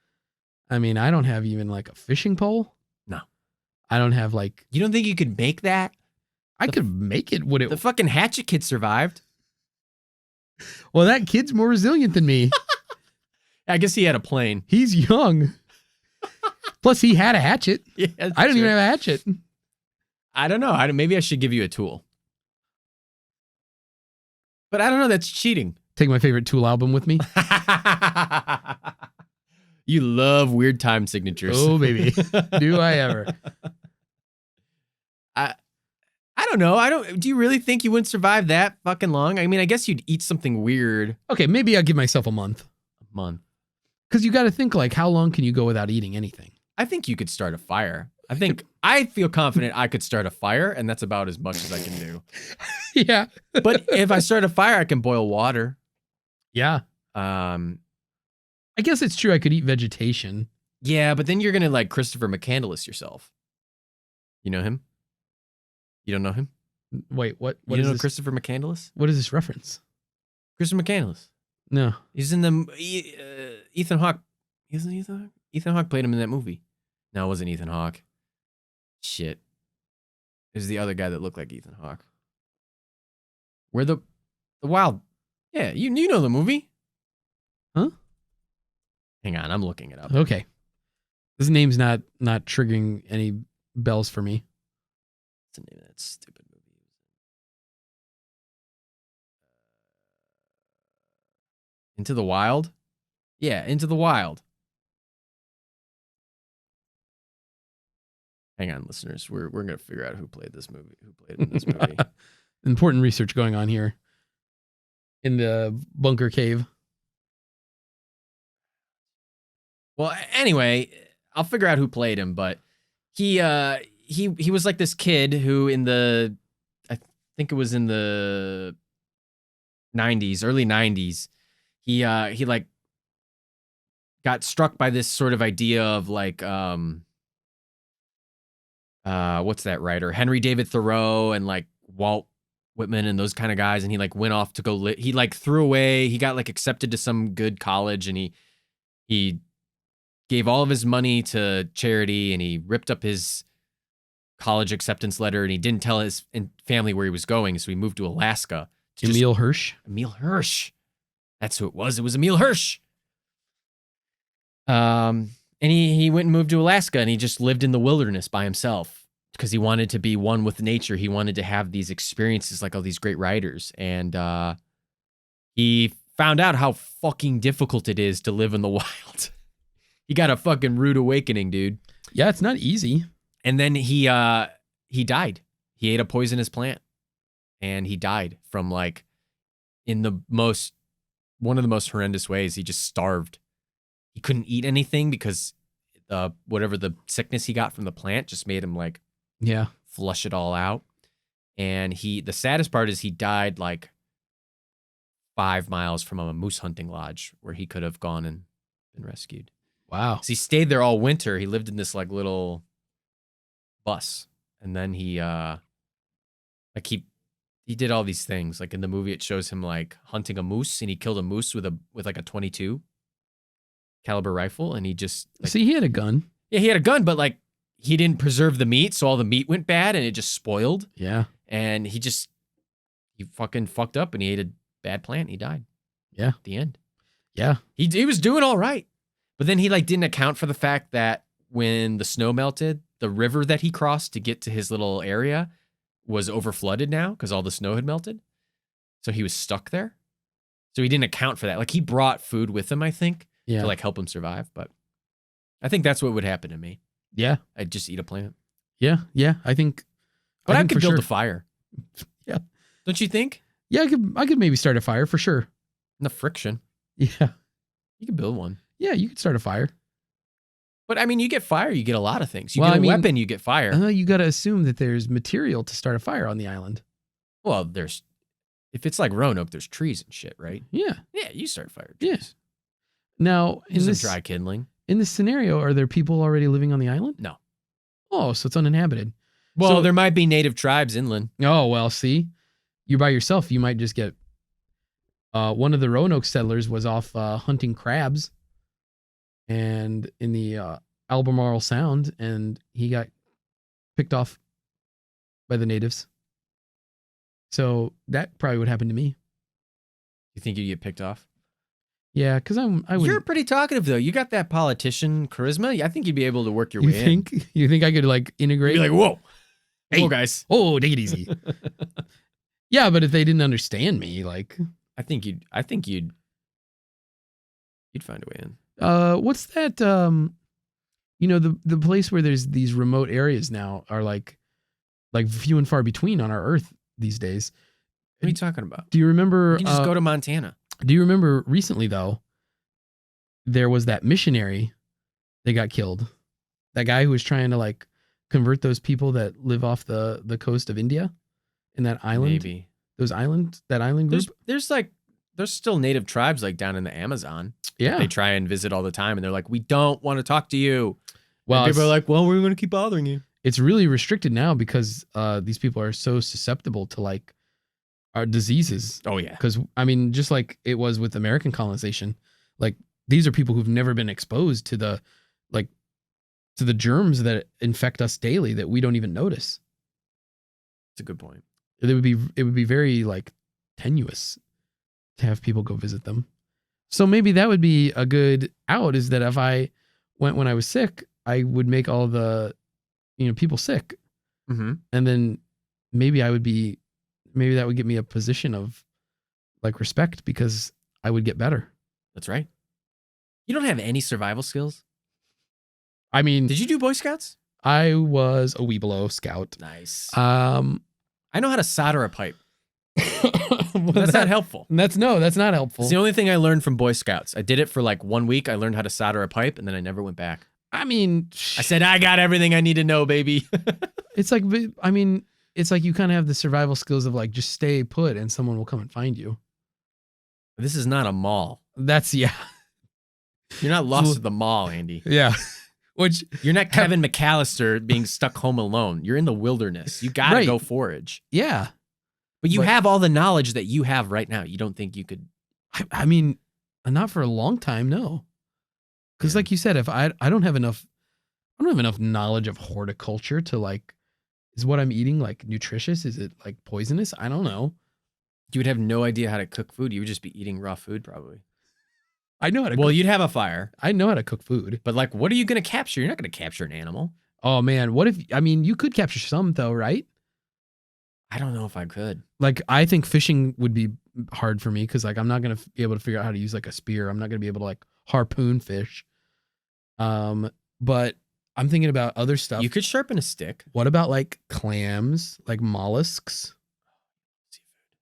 I mean, I don't have even like a fishing pole. No. I don't have like. You don't think you could make that? I could make it. Would it? The fucking hatchet kid survived. Well, that kid's more resilient than me. I guess he had a plane. He's young. Plus, he had a hatchet. Yeah, I don't even have a hatchet. I don't know. Maybe I should give you a tool. But I don't know. That's cheating. Take my favorite Tool album with me. You love weird time signatures. Oh, baby. Do I ever? I don't know. Do you really think you wouldn't survive that fucking long? I mean, I guess you'd eat something weird. Okay, maybe I'll give myself a month. A month. Because you got to think, like, how long can you go without eating anything? I think you could start a fire. I feel confident I could start a fire, and that's about as much as I can do. Yeah. But if I start a fire, I can boil water. Yeah. I guess it's true I could eat vegetation. Yeah, but then you're going to like Christopher McCandless yourself. You know him? You don't know him? Wait, what you is know this? Christopher McCandless? What is this reference? Christopher McCandless. No. He's in the Ethan Hawke. Isn't Ethan Hawke? Ethan Hawke played him in that movie. No, it wasn't Ethan Hawke. Shit. It was the other guy that looked like Ethan Hawke. Where the wild. Yeah, you know the movie. Huh? Hang on, I'm looking it up. Okay. This name's not triggering any bells for me. What's the name of that stupid movie? Into the Wild? Yeah, Into the Wild. Hang on, listeners. We're gonna figure out who played this movie. Who played in this movie? Important research going on here in the bunker cave. Well, anyway, I'll figure out who played him, but he was like this kid who I think it was in the 90s, early 90s. He like got struck by this sort of idea of like what's that writer? Henry David Thoreau and like Walt Whitman and those kind of guys, and he like went off to go he like threw away, he got like accepted to some good college, and he gave all of his money to charity, and he ripped up his college acceptance letter, and he didn't tell his family where he was going, so he moved to Alaska. Emil Hirsch? Emil Hirsch. That's who it was. It was Emil Hirsch. And he went and moved to Alaska, and he just lived in the wilderness by himself because he wanted to be one with nature. He wanted to have these experiences like all these great writers. And he found out how fucking difficult it is to live in the wild. He got a fucking rude awakening, dude. Yeah, it's not easy. And then he died. He ate a poisonous plant, and he died from like one of the most horrendous ways. He just starved. He couldn't eat anything because whatever the sickness he got from the plant just made him like flush it all out. And the saddest part is he died like 5 miles from a moose hunting lodge where he could have gone and been rescued. Wow. So he stayed there all winter. He lived in this like little bus, and then he did all these things. Like in the movie, it shows him like hunting a moose, and he killed a moose with like a .22 caliber rifle, and he just see, he had a gun. Yeah, he had a gun, but like he didn't preserve the meat, so all the meat went bad, and it just spoiled. Yeah, and he fucking fucked up, and he ate a bad plant, and he died. Yeah, at the end. Yeah, he was doing all right. But then he like didn't account for the fact that when the snow melted, the river that he crossed to get to his little area was overflooded now because all the snow had melted. So he was stuck there. So he didn't account for that. Like he brought food with him, I think, to like help him survive. But I think that's what would happen to me. Yeah. I'd just eat a plant. Yeah. I think. But I could build a fire. Yeah. Don't you think? Yeah, I could maybe start a fire for sure. The friction. Yeah. You could build one. Yeah, you could start a fire. But I mean, you get fire, you get a lot of things. You get a weapon, you get fire. You got to assume that there's material to start a fire on the island. Well, if it's like Roanoke, there's trees and shit, right? Yeah. Yeah, you start fire. Yeah. Now, in this dry kindling. In this scenario, are there people already living on the island? No. Oh, so it's uninhabited. Well, there might be native tribes inland. Oh, well, see, you're by yourself. You might just get. One of the Roanoke settlers was off hunting crabs, and in the Albemarle Sound, and he got picked off by the natives. So that probably would happen to me. You think you'd get picked off? Yeah, because You're pretty talkative though. You got that politician charisma. I think you'd be able to work your way in. You think I could like integrate? You'd be like, whoa, hey, whoa, guys. Oh, take it easy. Yeah, but if they didn't understand me, like, I think you'd find a way in. What's that? The place where there's these remote areas now are like few and far between on our Earth these days. What are you talking about? Do you remember? You can just go to Montana. Do you remember recently though? There was that missionary that got killed. That guy who was trying to like convert those people that live off the coast of India in that island. Maybe that island group. There's still native tribes like down in the Amazon. Yeah, they try and visit all the time, and they're like, we don't want to talk to you. Well, and people are like, well, we're going to keep bothering you. It's really restricted now because these people are so susceptible to like our diseases. Oh yeah, because I mean, just like it was with American colonization, like these are people who've never been exposed to the germs that infect us daily that we don't even notice. That's a good point. It would be very like tenuous to have people go visit them. So maybe that would be a good out, is that if I went when I was sick, I would make all the people sick. Mm-hmm. And then maybe that would get me a position of like respect because I would get better. That's right. You don't have any survival skills? I mean, did you do Boy Scouts? I was a Weeblo Scout. Nice. I know how to solder a pipe. Well, that's not helpful. That's not helpful. It's the only thing I learned from Boy Scouts. I did it for like 1 week. I learned how to solder a pipe, and then I never went back. I mean, I said, I got everything I need to know, baby. It's like you kind of have the survival skills of like, just stay put and someone will come and find you. This is not a mall. Yeah. You're not lost at the mall, Andy. Yeah. Which you're not Kevin McAllister being stuck home alone. You're in the wilderness. You got to go forage. Yeah. But you have all the knowledge that you have right now. You don't think you could? I mean, not for a long time, no. Because like you said, if I don't have enough knowledge of horticulture to like, is what I'm eating like nutritious? Is it like poisonous? I don't know. You would have no idea how to cook food. You would just be eating raw food probably. I know how to Well, you'd have a fire. I know how to cook food. But like, what are you going to capture? You're not going to capture an animal. Oh man, you could capture some though, right? I don't know if I could. Like, I think fishing would be hard for me because like I'm not going to be able to figure out how to use like a spear. I'm not going to be able to like harpoon fish. But I'm thinking about other stuff. You could sharpen a stick. What about like clams, like mollusks?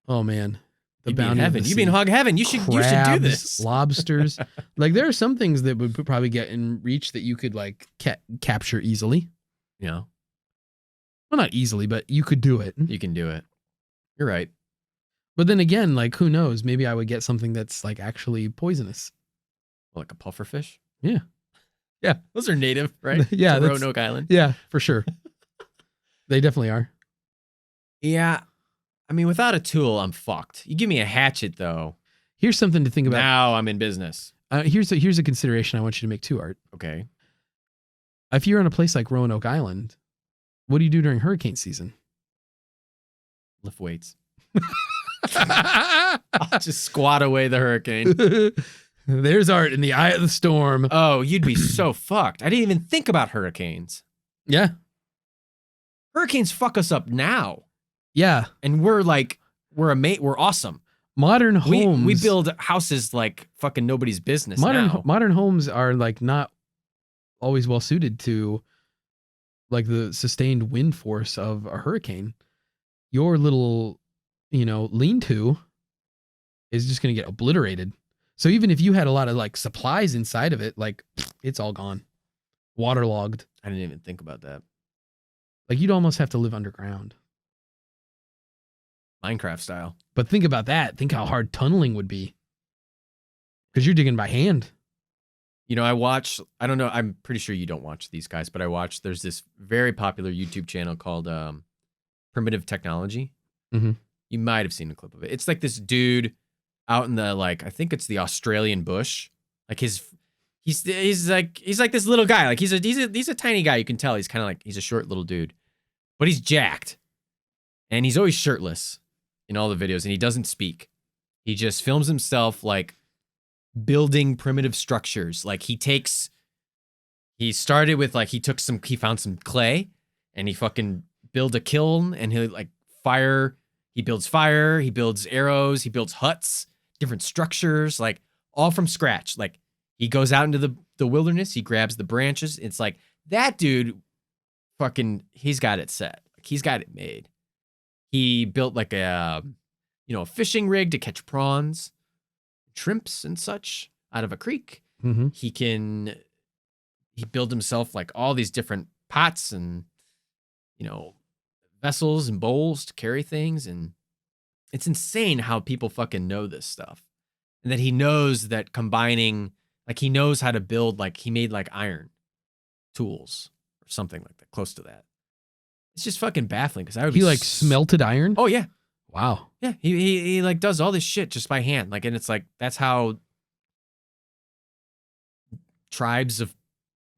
Oh man. You'd be in heaven. You'd be in hog heaven. You should do this. Lobsters. Like there are some things that would probably get in reach that you could like capture easily. Yeah. Well, not easily, but you could do it. You can do it. You're right. But then again, like who knows? Maybe I would get something that's like actually poisonous. Like a pufferfish? Yeah. Yeah. Those are native, right? Yeah. To Roanoke Island. Yeah, for sure. They definitely are. Yeah. I mean, without a tool, I'm fucked. You give me a hatchet, though. Here's something to think about. Now I'm in business. Here's a consideration I want you to make too, Art. Okay. If you're on a place like Roanoke Island, what do you do during hurricane season? Lift weights. I'll just squat away the hurricane. There's Art in the eye of the storm. Oh, you'd be so fucked. I didn't even think about hurricanes. Yeah. Hurricanes fuck us up now. Yeah. And we're awesome. Modern homes. We build houses like fucking nobody's business now. Modern homes are like not always well suited to like the sustained wind force of a hurricane. Your little, lean-to is just going to get obliterated. So even if you had a lot of like supplies inside of it, like it's all gone. Waterlogged. I didn't even think about that. Like you'd almost have to live underground. Minecraft style. But think about that. Think how hard tunneling would be. Because you're digging by hand. I don't know, I'm pretty sure you don't watch these guys, but there's this very popular YouTube channel called Primitive Technology. Mm-hmm. You might have seen a clip of it. It's like this dude out in the, like, I think it's the Australian bush. Like he's like this little guy. Like he's a tiny guy. You can tell he's kind of like, he's a short little dude, but he's jacked and he's always shirtless in all the videos and he doesn't speak. He just films himself like building primitive structures. Like he started with like, he found some clay and he fucking built a kiln and he builds fire, he builds arrows, he builds huts, different structures, like all from scratch. Like he goes out into the wilderness, he grabs the branches. It's like that dude he's got it set. Like he's got it made. He built like a fishing rig to catch prawns, shrimps and such out of a creek. Mm-hmm. He built himself like all these different pots and, vessels and bowls to carry things. And it's insane how people fucking know this stuff. And that he knows that combining, like he knows how to build, like he made like iron tools or something like that, close to that. It's just fucking baffling because He like smelted iron? Oh yeah. Wow. Yeah. He like does all this shit just by hand. Like, and it's like, that's how tribes of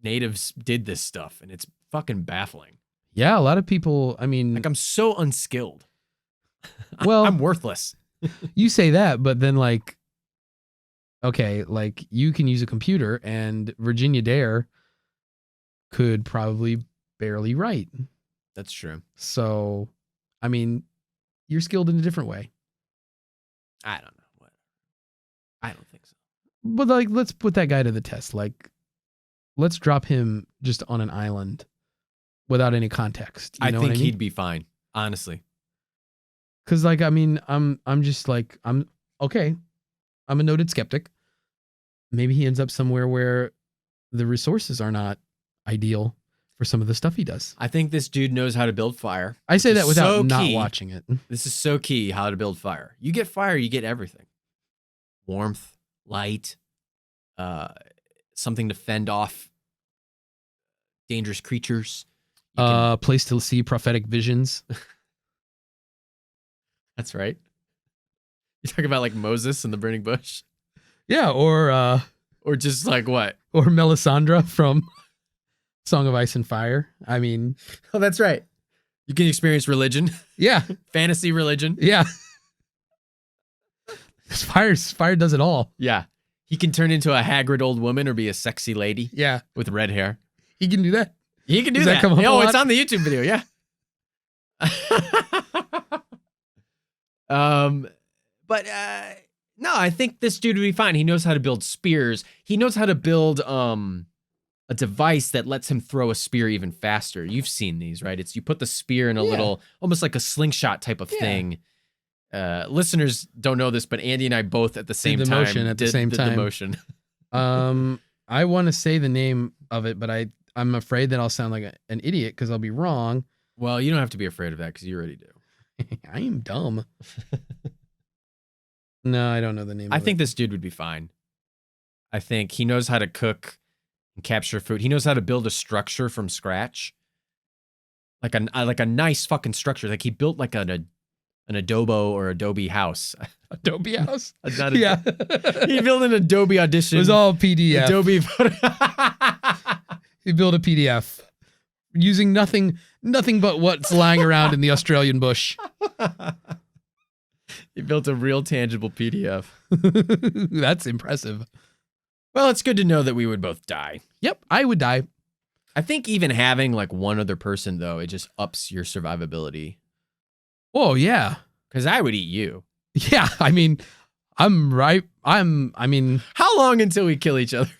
natives did this stuff. And it's fucking baffling. Yeah. A lot of people, I mean, like I'm so unskilled. Well, I'm worthless. You say that, but then like, okay, like you can use a computer and Virginia Dare could probably barely write. That's true. So, I mean, you're skilled in a different way. I don't know. What? I don't think so. But like, let's put that guy to the test. Like, let's drop him just on an island without any context. I think he'd be fine, honestly. Because like, I mean, I'm just like, I'm okay. I'm a noted skeptic. Maybe he ends up somewhere where the resources are not ideal for some of the stuff he does. I think this dude knows how to build fire. I say that without not watching it. This is so key, how to build fire. You get fire, you get everything. Warmth, light, something to fend off dangerous creatures. Place to see prophetic visions. That's right. You talking about like Moses and the burning bush? Yeah, or just like what? Or Melisandre from Song of Ice and Fire. I mean, oh, that's right. You can experience religion. Yeah. Fantasy religion. Yeah. Fire does it all. Yeah. He can turn into a haggard old woman or be a sexy lady. Yeah. With red hair. He can do that. He can do that. Oh, it's on the YouTube video. Yeah. No, I think this dude would be fine. He knows how to build spears. He knows how to build a device that lets him throw a spear even faster. You've seen these, right? It's you put the spear in a little, almost like a slingshot type of thing. Listeners don't know this, but Andy and I both at the same time did the motion. I want to say the name of it, but I'm afraid that I'll sound like an idiot because I'll be wrong. Well, you don't have to be afraid of that because you already do. I am dumb. No, I don't know the name. I think this dude would be fine. I think he knows how to cook and capture food. He knows how to build a structure from scratch, like a nice fucking structure. Like he built like an adobo or Adobe house. Adobe house? Yeah. He built an Adobe Audition. It was all PDF. Adobe. He built a PDF using nothing but what's lying around in the Australian bush. He built a real tangible PDF. That's impressive. Well, it's good to know that we would both die. Yep, I would die. I think even having like one other person, though, it just ups your survivability. Oh, yeah. Because I would eat you. Yeah, I mean, I'm right. I mean, how long until we kill each other?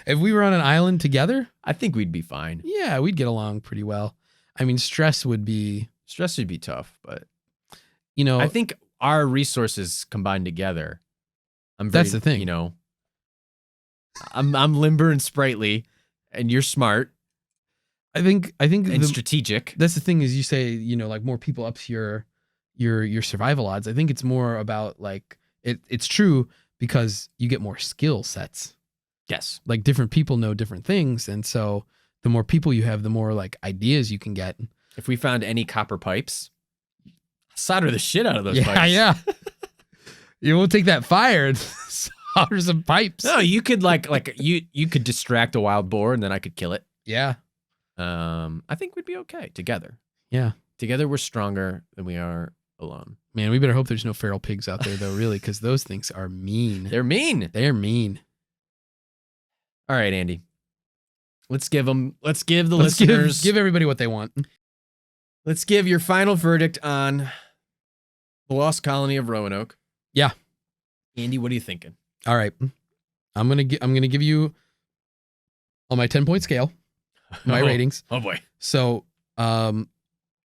If we were on an island together, I think we'd be fine. Yeah, we'd get along pretty well. I mean, stress would be tough, but I think our resources combined together. That's the thing. I'm limber and sprightly, and you're smart. I think and strategic. That's the thing is you say, like more people ups your survival odds. I think it's more about like it's true because you get more skill sets. Yes. Like different people know different things. And so the more people you have, the more like ideas you can get. If we found any copper pipes, solder the shit out of those pipes. Yeah. You won't take that fire and solder some pipes. No, you could you could distract a wild boar and then I could kill it. Yeah. I think we'd be okay together. Yeah. Together we're stronger than we are alone. Man, we better hope there's no feral pigs out there though, really, because those things are mean. They're mean. They're mean. All right, Andy. Let's give the listeners. Give everybody what they want. Let's give your final verdict on the lost colony of Roanoke. Yeah. Andy, what are you thinking? All right. I'm gonna give you on my 10-point scale my ratings. Oh boy. So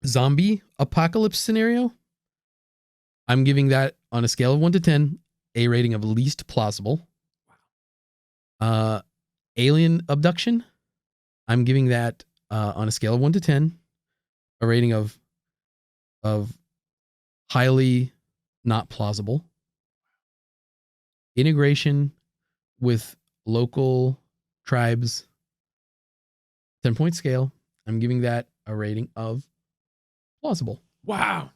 zombie apocalypse scenario. I'm giving that on a scale of 1 to 10 a rating of least plausible. Alien abduction. I'm giving that on a scale of 1 to 10 a rating of highly not plausible. Integration with local tribes. 10-point scale. I'm giving that a rating of plausible. Wow.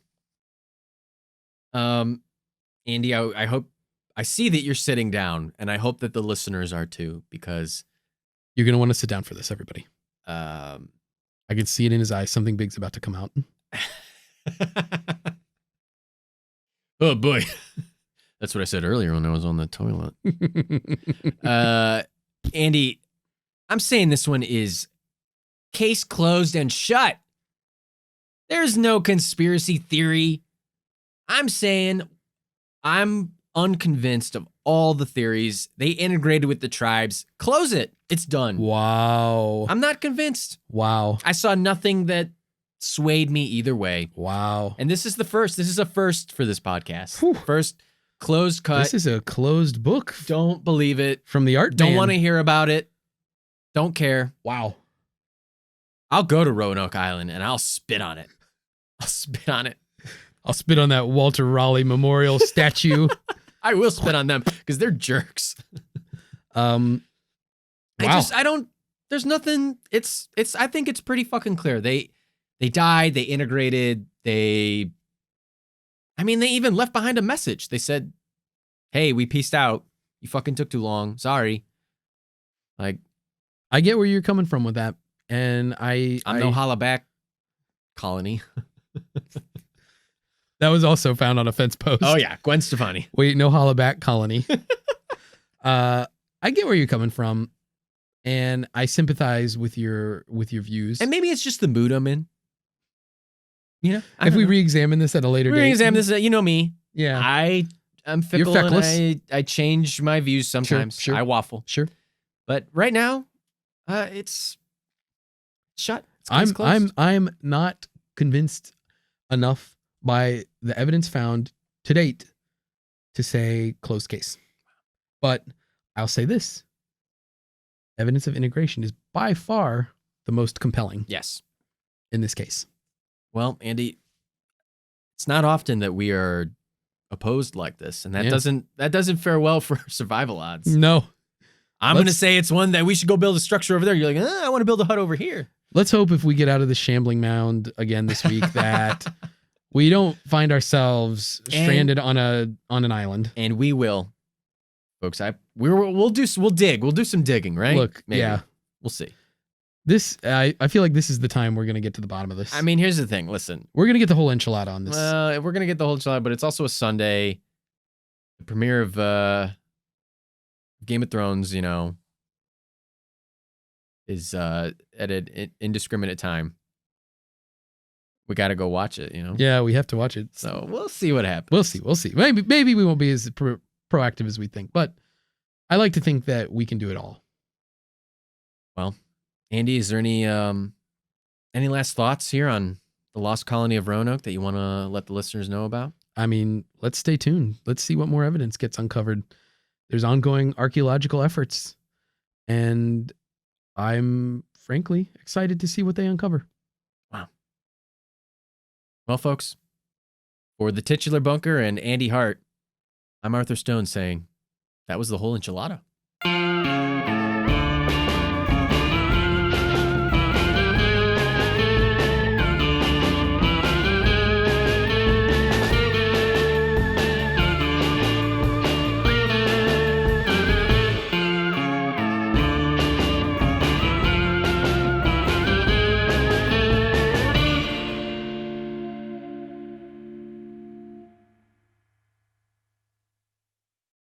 Andy, I see that you're sitting down, and I hope that the listeners are too, because you're going to want to sit down for this, everybody. I can see it in his eyes. Something big's about to come out. Oh boy. That's what I said earlier when I was on the toilet. Andy, I'm saying this one is case closed and shut. There's no conspiracy theory. I'm saying I'm unconvinced of all the theories. They integrated with the tribes. Close it. It's done. Wow. I'm not convinced. Wow. I saw nothing that swayed me either way. Wow. And this is the first. This is a first for this podcast. Whew. First closed cut. This is a closed book. Don't believe it. From the art Don't want to hear about it. Don't care. Wow. I'll go to Roanoke Island and I'll spit on it. I'll spit on it. I'll spit on that Walter Raleigh Memorial statue. I will spit on them because they're jerks. Wow. I don't, there's nothing, I think it's pretty fucking clear. They died, they integrated, they even left behind a message. They said, hey, we peaced out. You fucking took too long. Sorry. Like, I get where you're coming from with that. And I'm no holla back colony. That was also found on a fence post. Oh yeah, Gwen Stefani. Wait, no holla back colony. I get where you're coming from, and I sympathize with your views. And maybe it's just the mood I'm in. If we re-examine this at a later date. Re-examine this, you know me. Yeah. I'm fickle. You're feckless. And I change my views sometimes. Sure. I waffle. Sure. But right now, it's shut. It's closed. I'm not convinced enough by the evidence found to date to say closed case. But I'll say this. Evidence of integration is by far the most compelling. Yes. In this case. Well, Andy, it's not often that we are opposed like this, and that doesn't fare well for survival odds. No. I'm going to say it's one that we should go build a structure over there. You're like, I want to build a hut over here. Let's hope if we get out of the shambling mound again this week that we don't find ourselves stranded on an island. And we will, folks. We'll dig. We'll do some digging, right? Look, maybe. Yeah, we'll see. This I feel like this is the time we're gonna get to the bottom of this. I mean, here's the thing. Listen, we're gonna get the whole enchilada on this. We're gonna get the whole enchilada, but it's also a Sunday. The premiere of Game of Thrones, you know, is at an indiscriminate time. We got to go watch it, you know? Yeah, we have to watch it. So we'll see what happens. We'll see. Maybe we won't be as proactive as we think, but I like to think that we can do it all. Well, Andy, is there any last thoughts here on the lost colony of Roanoke that you want to let the listeners know about? I mean, let's stay tuned. Let's see what more evidence gets uncovered. There's ongoing archaeological efforts, and I'm frankly excited to see what they uncover. Wow. Well, folks, for the titular bunker and Andy Hart, I'm Arthur Stone saying that was the whole enchilada.